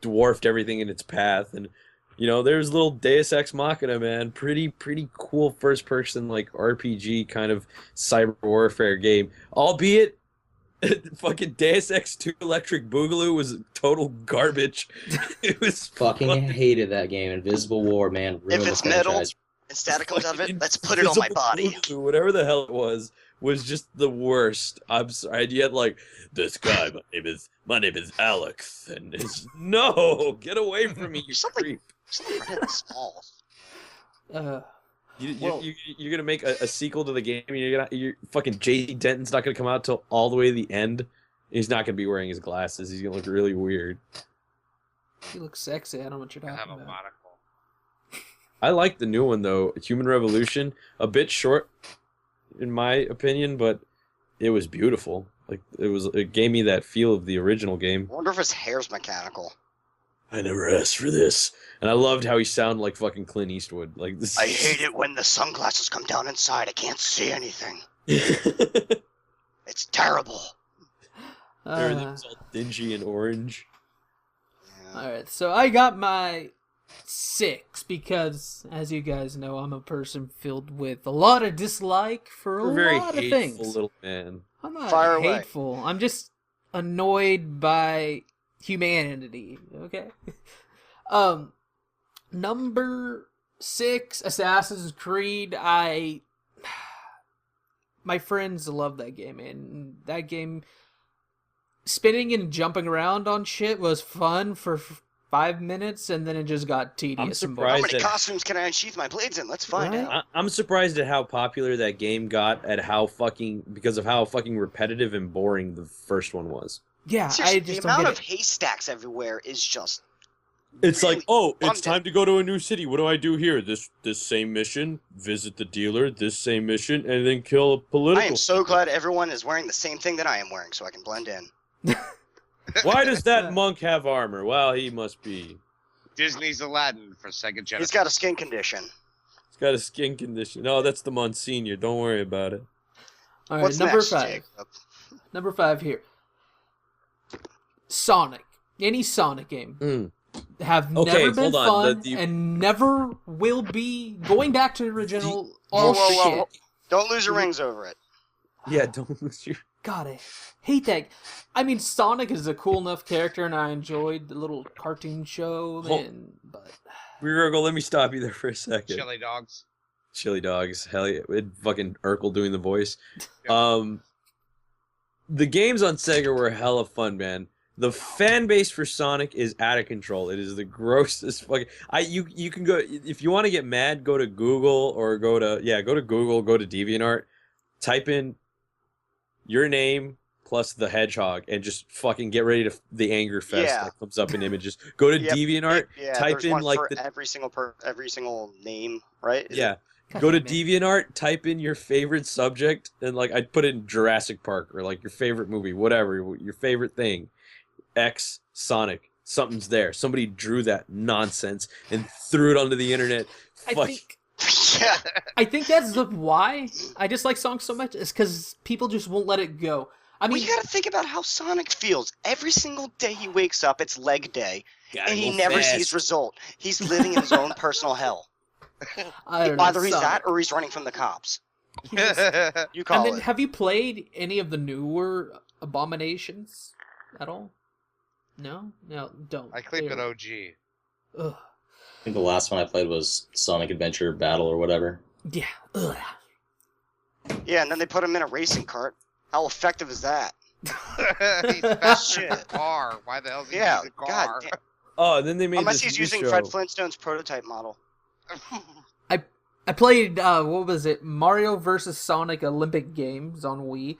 Speaker 2: dwarfed everything in its path, and you know there's little Deus Ex Machina, man. Pretty cool first person like RPG kind of cyber warfare game, albeit. Fucking Deus Ex 2 Electric Boogaloo was total garbage. It was
Speaker 5: Fucking hated that game. Invisible War, man. Ruined
Speaker 4: it's
Speaker 5: the
Speaker 4: metal,
Speaker 5: franchise.
Speaker 4: And static comes out of it.
Speaker 2: Fucking
Speaker 4: Let's put it on my
Speaker 2: Invisible
Speaker 4: body.
Speaker 2: Boogaloo, whatever the hell it was just the worst. I'm sorry. You had like this guy. My name is Alex, and it's no, get away from me, you
Speaker 4: Something-
Speaker 2: creep.
Speaker 4: Something right in the small.
Speaker 1: Well-
Speaker 2: You're gonna make a sequel to the game. And you're fucking J.D. Denton's not gonna come out till all the way to the end. He's not gonna be wearing his glasses. He's gonna look really weird.
Speaker 1: You look sexy. I don't know what you're
Speaker 3: I
Speaker 1: talking
Speaker 3: have a
Speaker 1: about.
Speaker 3: monocle.
Speaker 2: I like the new one though, Human Revolution. A bit short, in my opinion, but it was beautiful. Like it gave me that feel of the original game.
Speaker 4: I wonder if his hair's mechanical.
Speaker 2: I never asked for this. And I loved how he sounded like fucking Clint Eastwood. Like this.
Speaker 4: I hate it when the sunglasses come down inside. I can't see anything.
Speaker 2: it.
Speaker 4: It's terrible.
Speaker 2: Everything's all dingy and orange.
Speaker 4: Yeah.
Speaker 1: Alright, so I got my 6 because, as you guys know, I'm a person filled with a lot of dislike for a
Speaker 2: You're a very
Speaker 1: lot of
Speaker 2: hateful
Speaker 1: things.
Speaker 2: little man.
Speaker 1: I'm not
Speaker 4: Fire away.
Speaker 1: hateful. I'm just annoyed by humanity. Okay. Number 6, Assassin's Creed. My friends love that game, and that game, spinning and jumping around on shit was fun for 5 minutes, and then it just got tedious. and boring.
Speaker 4: How
Speaker 2: surprised
Speaker 4: many
Speaker 2: that-
Speaker 4: costumes can I unsheath my blades in? Let's find
Speaker 1: Right?
Speaker 4: out.
Speaker 2: I'm surprised at how popular that game got, because of how fucking repetitive and boring the first one was.
Speaker 1: Yeah,
Speaker 4: Seriously,
Speaker 1: I
Speaker 4: the
Speaker 1: just don't
Speaker 4: amount
Speaker 1: get
Speaker 4: of
Speaker 1: it.
Speaker 4: haystacks everywhere is just.
Speaker 2: It's
Speaker 4: Really
Speaker 2: like, oh, it's
Speaker 4: abundant.
Speaker 2: time to go to a new city. What do I do here? This same mission, visit the dealer, this same mission, and then kill a political.
Speaker 4: I am so glad everyone is wearing the same thing that I am wearing, so I can blend in.
Speaker 2: Why does that monk have armor? Well, he must be.
Speaker 3: Disney's Aladdin for Sega Genesis.
Speaker 4: He's got a skin condition.
Speaker 2: He's got a skin condition. No, that's the Monsignor. Don't worry about it.
Speaker 1: All right,
Speaker 4: What's
Speaker 1: number
Speaker 4: next,
Speaker 1: 5.
Speaker 4: Jacob?
Speaker 1: Number 5 here. Sonic. Any Sonic game have
Speaker 2: Okay,
Speaker 1: never been
Speaker 2: hold on.
Speaker 1: fun
Speaker 2: The-
Speaker 1: and never will be. Going back to the original, all
Speaker 4: Whoa, whoa,
Speaker 1: shit.
Speaker 4: whoa. Don't lose your rings over it.
Speaker 2: Yeah, don't lose your.
Speaker 1: God, I hate that. I mean, Sonic is a cool enough character, and I enjoyed the little cartoon show. But
Speaker 2: Bagurgle, let me stop you there for a second.
Speaker 3: Chili dogs.
Speaker 2: Chili dogs, hell yeah, with fucking Urkel doing the voice.
Speaker 3: Yeah.
Speaker 2: The games on Sega were hella fun, man. The fan base for Sonic is out of control. It is the grossest fucking. You can go if you want to get mad. Go to Google or go to Google. Go to DeviantArt. Type in your name plus the hedgehog and just fucking get ready to the anger fest
Speaker 4: Yeah.
Speaker 2: that comes up in images. Go to
Speaker 4: Yep.
Speaker 2: DeviantArt.
Speaker 4: Yeah,
Speaker 2: Type
Speaker 4: there's
Speaker 2: in
Speaker 4: one
Speaker 2: like
Speaker 4: for
Speaker 2: the
Speaker 4: every single name, right? Is
Speaker 2: yeah.
Speaker 4: it-
Speaker 1: God
Speaker 2: Go to
Speaker 1: damn it.
Speaker 2: DeviantArt, type in your favorite subject, and like I'd put in Jurassic Park or like your favorite movie, whatever, your favorite thing. X Sonic, something's there. Somebody drew that nonsense and threw it onto the internet.
Speaker 1: I
Speaker 2: Fuck.
Speaker 1: think
Speaker 4: Yeah.
Speaker 1: I think that's why I dislike Sonic so much. Is because people just won't let it go. I
Speaker 4: Well,
Speaker 1: mean,
Speaker 4: you gotta think about how Sonic feels. Every single day he wakes up, it's leg day,
Speaker 2: Gotta
Speaker 4: and he
Speaker 2: go
Speaker 4: never
Speaker 2: fast.
Speaker 4: sees result. He's living in his own personal hell.
Speaker 1: I don't know.
Speaker 4: Either he's
Speaker 1: Sonic.
Speaker 4: that or he's running from the cops. You
Speaker 1: And
Speaker 4: call
Speaker 1: then,
Speaker 4: it.
Speaker 1: have you played any of the newer Abominations at all? No, don't.
Speaker 3: I keep it
Speaker 1: They're-
Speaker 3: OG.
Speaker 1: Ugh.
Speaker 5: I think the last one I played was Sonic Adventure Battle or whatever.
Speaker 1: Yeah. Ugh.
Speaker 4: Yeah, and then they put him in a racing cart. How effective is that?
Speaker 3: He's faster than a
Speaker 4: Shit.
Speaker 3: car. Why the hell is he
Speaker 4: Yeah,
Speaker 3: using a
Speaker 4: God
Speaker 3: car?
Speaker 4: damn.
Speaker 2: Oh, and then they made
Speaker 4: Unless
Speaker 2: this
Speaker 4: he's
Speaker 2: new
Speaker 4: using
Speaker 2: show.
Speaker 4: Fred Flintstone's prototype model.
Speaker 1: I played what was it? Mario versus Sonic Olympic Games on Wii.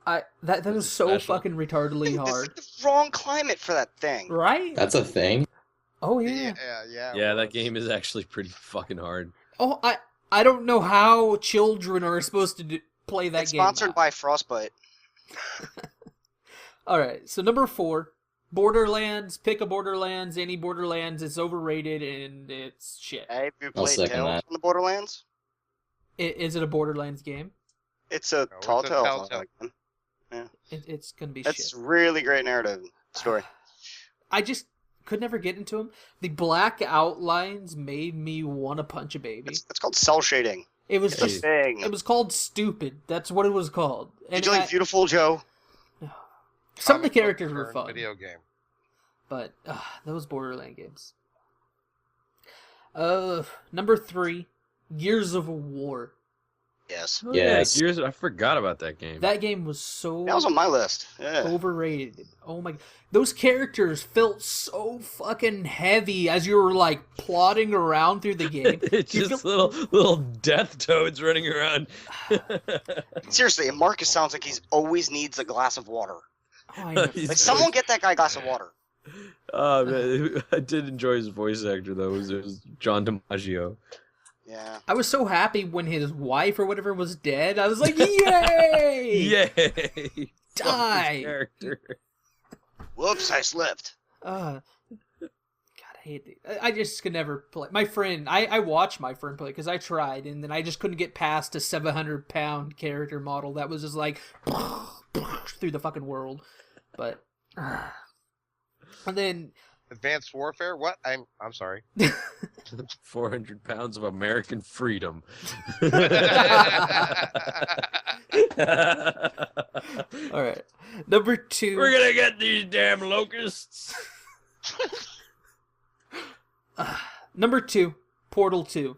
Speaker 1: That was so
Speaker 2: special.
Speaker 1: fucking retardedly
Speaker 4: This is
Speaker 1: hard,
Speaker 4: like the wrong climate for that thing.
Speaker 1: right?
Speaker 5: That's a thing.
Speaker 1: Oh yeah.
Speaker 3: Yeah.
Speaker 2: Yeah, that game is actually pretty fucking hard.
Speaker 1: Oh, I don't know how children are supposed to play that
Speaker 4: It's
Speaker 1: game.
Speaker 4: sponsored by Frostbite.
Speaker 1: All right, so number 4, Borderlands. Pick a Borderlands. Any Borderlands. It's overrated and it's shit.
Speaker 4: Hey, have you
Speaker 5: I'll
Speaker 4: played
Speaker 5: second
Speaker 4: Tales
Speaker 5: that.
Speaker 4: from the Borderlands?
Speaker 1: Is it a Borderlands game?
Speaker 4: It's a
Speaker 3: it's
Speaker 4: tall
Speaker 3: a
Speaker 4: tale.
Speaker 3: Telltale.
Speaker 1: It's gonna be
Speaker 4: That's
Speaker 1: shit.
Speaker 4: really great narrative story.
Speaker 1: I just could never get into them. The black outlines made me want to punch a baby.
Speaker 4: It's called cell shading.
Speaker 1: It was
Speaker 4: It's a
Speaker 1: just.
Speaker 4: thing.
Speaker 1: It was called stupid. That's what it was called.
Speaker 4: Did you like Beautiful Joe?
Speaker 1: some of the
Speaker 3: Comic book
Speaker 1: characters were
Speaker 3: turned
Speaker 1: fun,
Speaker 3: Video game.
Speaker 1: but those Borderland games. Number 3, Gears of War.
Speaker 4: Yes.
Speaker 2: Oh,
Speaker 5: Yes.
Speaker 2: yeah, Gears. I forgot about that game.
Speaker 1: That game was so
Speaker 4: That was on my list. Yeah.
Speaker 1: overrated. Oh my! Those characters felt so fucking heavy as you were like plodding around through the game.
Speaker 2: It's
Speaker 1: You
Speaker 2: just
Speaker 1: feel-
Speaker 2: little death toads running around.
Speaker 4: Seriously, and Marcus sounds like he's always needs a glass of water.
Speaker 1: Oh, I know.
Speaker 2: He's
Speaker 4: Like, someone get that guy a glass of water.
Speaker 2: Man, I did enjoy his voice actor though. It was John DiMaggio.
Speaker 4: Yeah.
Speaker 1: I was so happy when his wife or whatever was dead. I was like, yay!
Speaker 2: Yay!
Speaker 1: Die!
Speaker 2: Character.
Speaker 4: Whoops, I slipped.
Speaker 1: Uh, hate it. I just could never play. My friend, I watched my friend play because I tried, and then I just couldn't get past a 700-pound character model that was just like through the fucking world. But and then
Speaker 3: Advanced Warfare? What? I'm sorry.
Speaker 2: 400 pounds of American freedom.
Speaker 1: all right, number 2.
Speaker 2: We're gonna get these damn locusts.
Speaker 1: Number 2, Portal 2.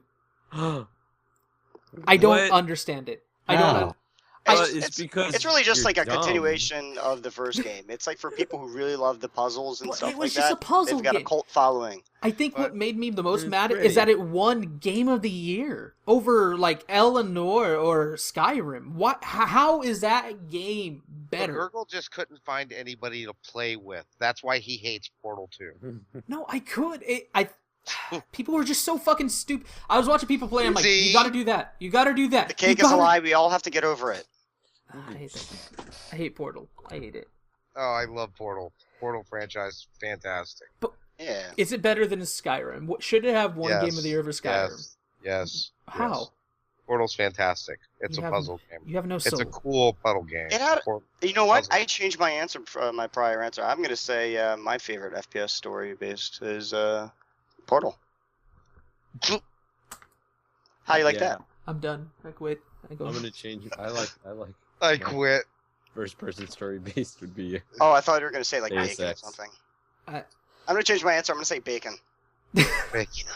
Speaker 1: I don't
Speaker 2: What?
Speaker 1: understand it. I
Speaker 5: How?
Speaker 1: don't.
Speaker 2: It's because
Speaker 4: it's really just
Speaker 2: you're
Speaker 4: like a
Speaker 2: dumb.
Speaker 4: continuation of the first game. It's like for people who really love the puzzles and
Speaker 1: Well,
Speaker 4: stuff
Speaker 1: it was
Speaker 4: like
Speaker 1: just
Speaker 4: that.
Speaker 1: a puzzle
Speaker 4: They've got a
Speaker 1: game.
Speaker 4: cult following.
Speaker 1: I think what
Speaker 3: But
Speaker 1: made me the most
Speaker 2: it's
Speaker 1: mad
Speaker 2: pretty.
Speaker 1: is that it won Game of the Year over like Eleanor or Skyrim. What? How is that game better?
Speaker 3: Bagurgle just couldn't find anybody to play with. That's why he hates Portal 2.
Speaker 1: No, I could. People were just so fucking stupid. I was watching people play. I'm like, you
Speaker 3: See?
Speaker 1: gotta do that. You gotta do that.
Speaker 4: The cake
Speaker 1: You
Speaker 4: is a
Speaker 1: gotta-
Speaker 4: lie. We all have to get over it.
Speaker 1: I hate that. I hate Portal. I hate it.
Speaker 3: Oh, I love Portal. Portal franchise, fantastic.
Speaker 4: Yeah.
Speaker 1: Is it better than Skyrim? Should it have won
Speaker 3: Yes.
Speaker 1: Game of the Year over Skyrim?
Speaker 3: Yes.
Speaker 1: How?
Speaker 3: Yes. Portal's fantastic. It's
Speaker 1: You
Speaker 3: a
Speaker 1: have-
Speaker 3: puzzle game.
Speaker 1: You have no
Speaker 3: It's
Speaker 1: soul.
Speaker 3: a cool puzzle game.
Speaker 4: It had-
Speaker 3: Por-
Speaker 4: You know what?
Speaker 3: Puzzle.
Speaker 4: I changed my answer from my prior answer. I'm gonna say my favorite FPS story based is Portal. How you like
Speaker 2: Yeah.
Speaker 4: that?
Speaker 1: I'm done. I quit. I go.
Speaker 2: I'm gonna change it. I like
Speaker 3: I quit.
Speaker 2: first person story based would be
Speaker 4: Oh, I thought you were gonna say like
Speaker 2: Deus
Speaker 4: bacon or
Speaker 2: Ex.
Speaker 4: something.
Speaker 1: I-
Speaker 4: I'm gonna change my answer. I'm gonna say bacon.
Speaker 3: Bacon.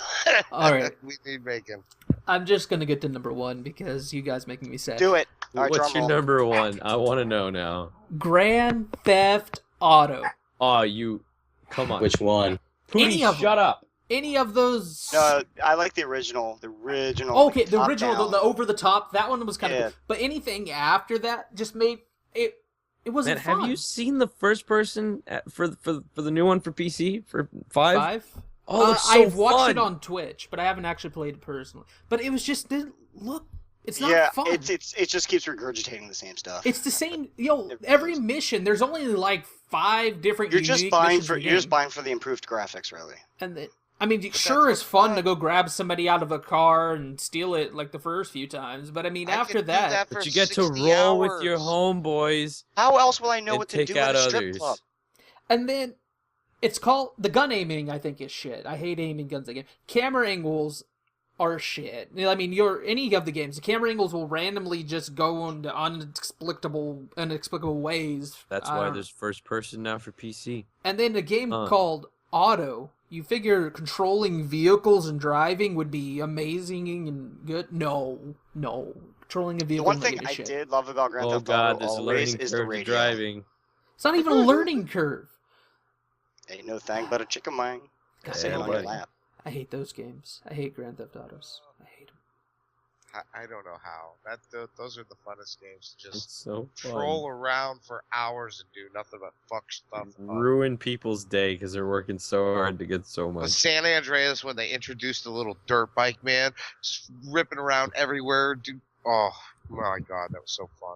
Speaker 1: All right.
Speaker 3: We need bacon.
Speaker 1: I'm just gonna get to number 1 because you guys making me sad.
Speaker 4: Do it. All right,
Speaker 2: What's
Speaker 4: drum
Speaker 2: your
Speaker 4: roll.
Speaker 2: number 1? I want to know now.
Speaker 1: Grand Theft Auto.
Speaker 2: Oh, you come on.
Speaker 5: Which one?
Speaker 2: Pootie,
Speaker 1: Any of them.
Speaker 2: shut up.
Speaker 1: Any of those?
Speaker 4: No, I like the original. The original.
Speaker 1: Okay, the
Speaker 4: top
Speaker 1: original,
Speaker 4: down.
Speaker 1: the over the top. That one was kind of
Speaker 4: Yeah.
Speaker 1: cool. But anything after that just made it. It wasn't
Speaker 2: Man,
Speaker 1: fun.
Speaker 2: have you seen the first person for the new one for PC for 5?
Speaker 1: 5?
Speaker 2: Oh, it looks so
Speaker 1: I've watched
Speaker 2: fun.
Speaker 1: it on Twitch, but I haven't actually played it personally. But it was just didn't look. It's not
Speaker 4: Yeah,
Speaker 1: fun.
Speaker 4: it just keeps regurgitating the same stuff.
Speaker 1: It's the same. Yo,
Speaker 4: It
Speaker 1: every
Speaker 4: is.
Speaker 1: mission. There's only like 5 different.
Speaker 4: You're just
Speaker 1: unique
Speaker 4: buying
Speaker 1: missions
Speaker 4: for
Speaker 1: in the
Speaker 4: you're just
Speaker 1: game.
Speaker 4: buying for the improved graphics, really.
Speaker 1: And I mean,
Speaker 3: that's
Speaker 1: sure, it's
Speaker 3: what's
Speaker 1: fun
Speaker 3: fun.
Speaker 1: to go grab somebody out of a car and steal it like the first few times. But I mean,
Speaker 3: I
Speaker 1: after
Speaker 3: could do
Speaker 1: that,
Speaker 3: for
Speaker 2: But you get to
Speaker 3: 60
Speaker 2: roll with your
Speaker 3: hours.
Speaker 2: homeboys.
Speaker 4: How else will I know
Speaker 2: And
Speaker 4: what to
Speaker 2: take
Speaker 4: do at
Speaker 2: out
Speaker 4: a strip
Speaker 2: others.
Speaker 4: club?
Speaker 1: and then it's called the gun aiming. I think is shit. I hate aiming guns again. Camera angles are shit. I mean, any of the games, the camera angles will randomly just go into inexplicable ways.
Speaker 2: That's
Speaker 1: I
Speaker 2: why
Speaker 1: don't-
Speaker 2: there's first person now for PC.
Speaker 1: And then a game
Speaker 2: Huh.
Speaker 1: called Auto. You figure controlling vehicles and driving would be amazing and good. No. Controlling a
Speaker 4: The
Speaker 1: vehicle.
Speaker 4: one
Speaker 1: doesn't
Speaker 4: thing
Speaker 1: give a
Speaker 4: I
Speaker 1: shit.
Speaker 4: did love about Grand
Speaker 2: Oh
Speaker 4: Theft
Speaker 2: god,
Speaker 4: Auto
Speaker 2: there's a
Speaker 4: always
Speaker 2: learning
Speaker 4: is the
Speaker 2: curve to
Speaker 4: radio.
Speaker 2: driving.
Speaker 1: It's not even a learning curve.
Speaker 4: Ain't no thing but a chicken wing.
Speaker 1: God,
Speaker 4: Sitting on
Speaker 2: buddy.
Speaker 4: your lap.
Speaker 1: I hate those games. I hate Grand Theft Autos. I hate them.
Speaker 3: I don't know how. Those are the funnest games.
Speaker 2: It's
Speaker 3: Just
Speaker 2: so fun.
Speaker 3: troll around for hours and do nothing but fuck stuff. up.
Speaker 2: Ruin people's day because they're working so hard to get so
Speaker 3: But
Speaker 2: much.
Speaker 3: San Andreas, when they introduced the little dirt bike man, just ripping around everywhere, dude. Oh my god, that was so fun.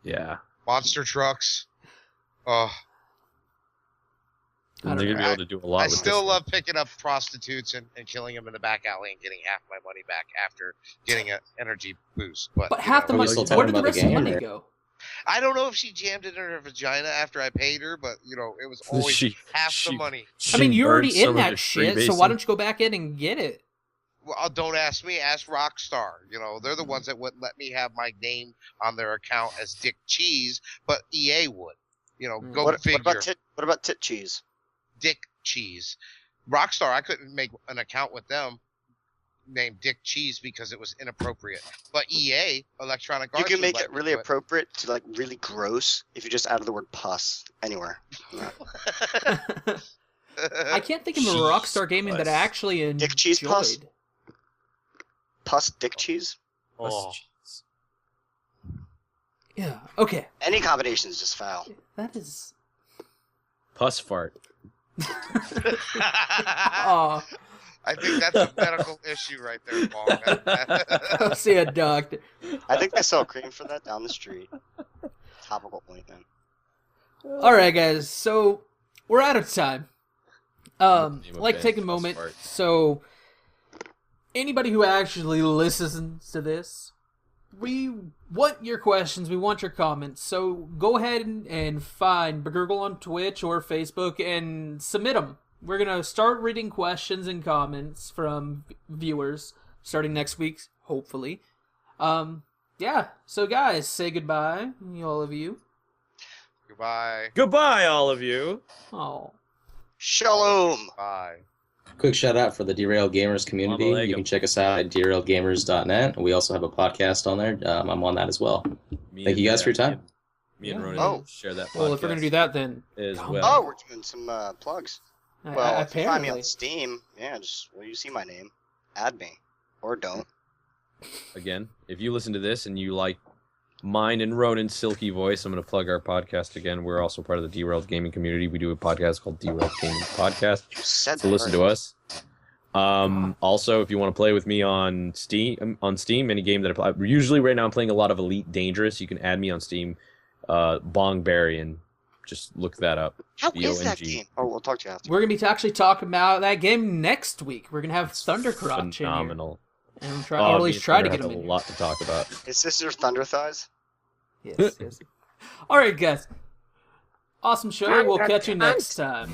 Speaker 2: Yeah.
Speaker 3: Monster trucks. Oh,
Speaker 1: I
Speaker 2: And
Speaker 1: don't
Speaker 2: they're gonna be
Speaker 3: know.
Speaker 2: able to do a lot
Speaker 3: I
Speaker 2: with
Speaker 3: still
Speaker 2: this
Speaker 3: love picking up prostitutes and killing them in the back alley and getting half my money back after getting an energy boost. But,
Speaker 1: But
Speaker 3: you
Speaker 1: half the
Speaker 3: know,
Speaker 5: Are we
Speaker 1: money.
Speaker 5: still
Speaker 1: Where
Speaker 5: talking
Speaker 1: did the
Speaker 5: about
Speaker 1: rest
Speaker 5: the
Speaker 1: of the
Speaker 5: game,
Speaker 1: money
Speaker 5: or-
Speaker 1: go?
Speaker 3: I don't know if she jammed it in her vagina after I paid her, but you know, it was
Speaker 2: thing.
Speaker 3: always
Speaker 2: She-
Speaker 3: half
Speaker 2: she-
Speaker 3: the money.
Speaker 1: I mean,
Speaker 2: she
Speaker 1: you're already
Speaker 2: burned some
Speaker 1: in
Speaker 2: of
Speaker 1: that
Speaker 2: your
Speaker 1: shit, so why
Speaker 2: freebasing.
Speaker 1: don't you go back in and get it?
Speaker 3: Well, don't ask me. Ask Rockstar. You know, they're the ones that wouldn't let me have my name on their account as Dick Cheese, but EA would. You know, go
Speaker 4: What
Speaker 3: figure.
Speaker 4: about tit cheese?
Speaker 3: Dick Cheese. Rockstar, I couldn't make an account with them named Dick Cheese because it was inappropriate. But EA, Electronic
Speaker 4: You
Speaker 3: Arts,
Speaker 4: can
Speaker 3: would
Speaker 4: make
Speaker 3: let
Speaker 4: it
Speaker 3: me
Speaker 4: really
Speaker 3: do
Speaker 4: appropriate to like really gross if you just added the word pus anywhere.
Speaker 1: I can't think of a
Speaker 2: Cheese
Speaker 1: Rockstar gaming that I
Speaker 2: puss.
Speaker 1: actually enjoyed.
Speaker 4: Dick cheese puss? Pus dick cheese?
Speaker 3: Oh.
Speaker 1: Yeah. Okay.
Speaker 4: Any combination is just foul.
Speaker 1: That is.
Speaker 2: Pus fart.
Speaker 1: Oh,
Speaker 3: I think that's a medical issue right there, Paul.
Speaker 1: go see a doctor.
Speaker 4: I think they sell cream for that down the street. Topical ointment.
Speaker 1: All right, guys. So we're out of time, like take a moment. So, anybody who actually listens to this, we want your questions. We want your comments. So go ahead and find Bagurgle on Twitch or Facebook and submit them. We're gonna start reading questions and comments from viewers starting next week, hopefully. Yeah. So guys, say goodbye, all of you.
Speaker 3: Goodbye.
Speaker 2: Goodbye, all of you.
Speaker 1: Oh.
Speaker 4: Shalom.
Speaker 3: Bye.
Speaker 5: Quick shout out for the Derailed Gamers community.
Speaker 2: Mama
Speaker 5: You can check us out at derailedgamers.net. We also have a podcast on there. I'm on that as well. Thank you guys for your time.
Speaker 2: Me and
Speaker 1: Yeah.
Speaker 2: Ronan share that podcast.
Speaker 1: Well, if we're gonna do that, then
Speaker 2: as
Speaker 1: come
Speaker 2: well.
Speaker 4: Oh, we're doing some plugs. Well, if you find me
Speaker 1: apparently.
Speaker 4: on Steam, you see my name, add me, or don't.
Speaker 2: Again, if you listen to this and you like mine and Ronan's silky voice, I'm going to plug our podcast again. We're also part of the Derailed Gaming community. We do a podcast called Derailed Gaming Podcast.
Speaker 4: You said
Speaker 2: So listen to us. Also, if you want to play with me on Steam, any game that I play, usually right now I'm playing a lot of Elite Dangerous. You can add me on Steam, Bongberry, and just look that up.
Speaker 4: How is that
Speaker 2: BONG.
Speaker 4: game? Oh, we'll talk to you after.
Speaker 1: We're gonna be actually talking about that game next week. We're gonna have Thundercrotch in here,
Speaker 2: Phenomenal.
Speaker 1: and try, or at least try to
Speaker 2: Have
Speaker 1: get him in
Speaker 2: a
Speaker 1: here.
Speaker 2: lot to talk about.
Speaker 4: Is this your Thunder Thighs?
Speaker 1: Yes, yes. All right, guys. Awesome show. We'll catch you next time.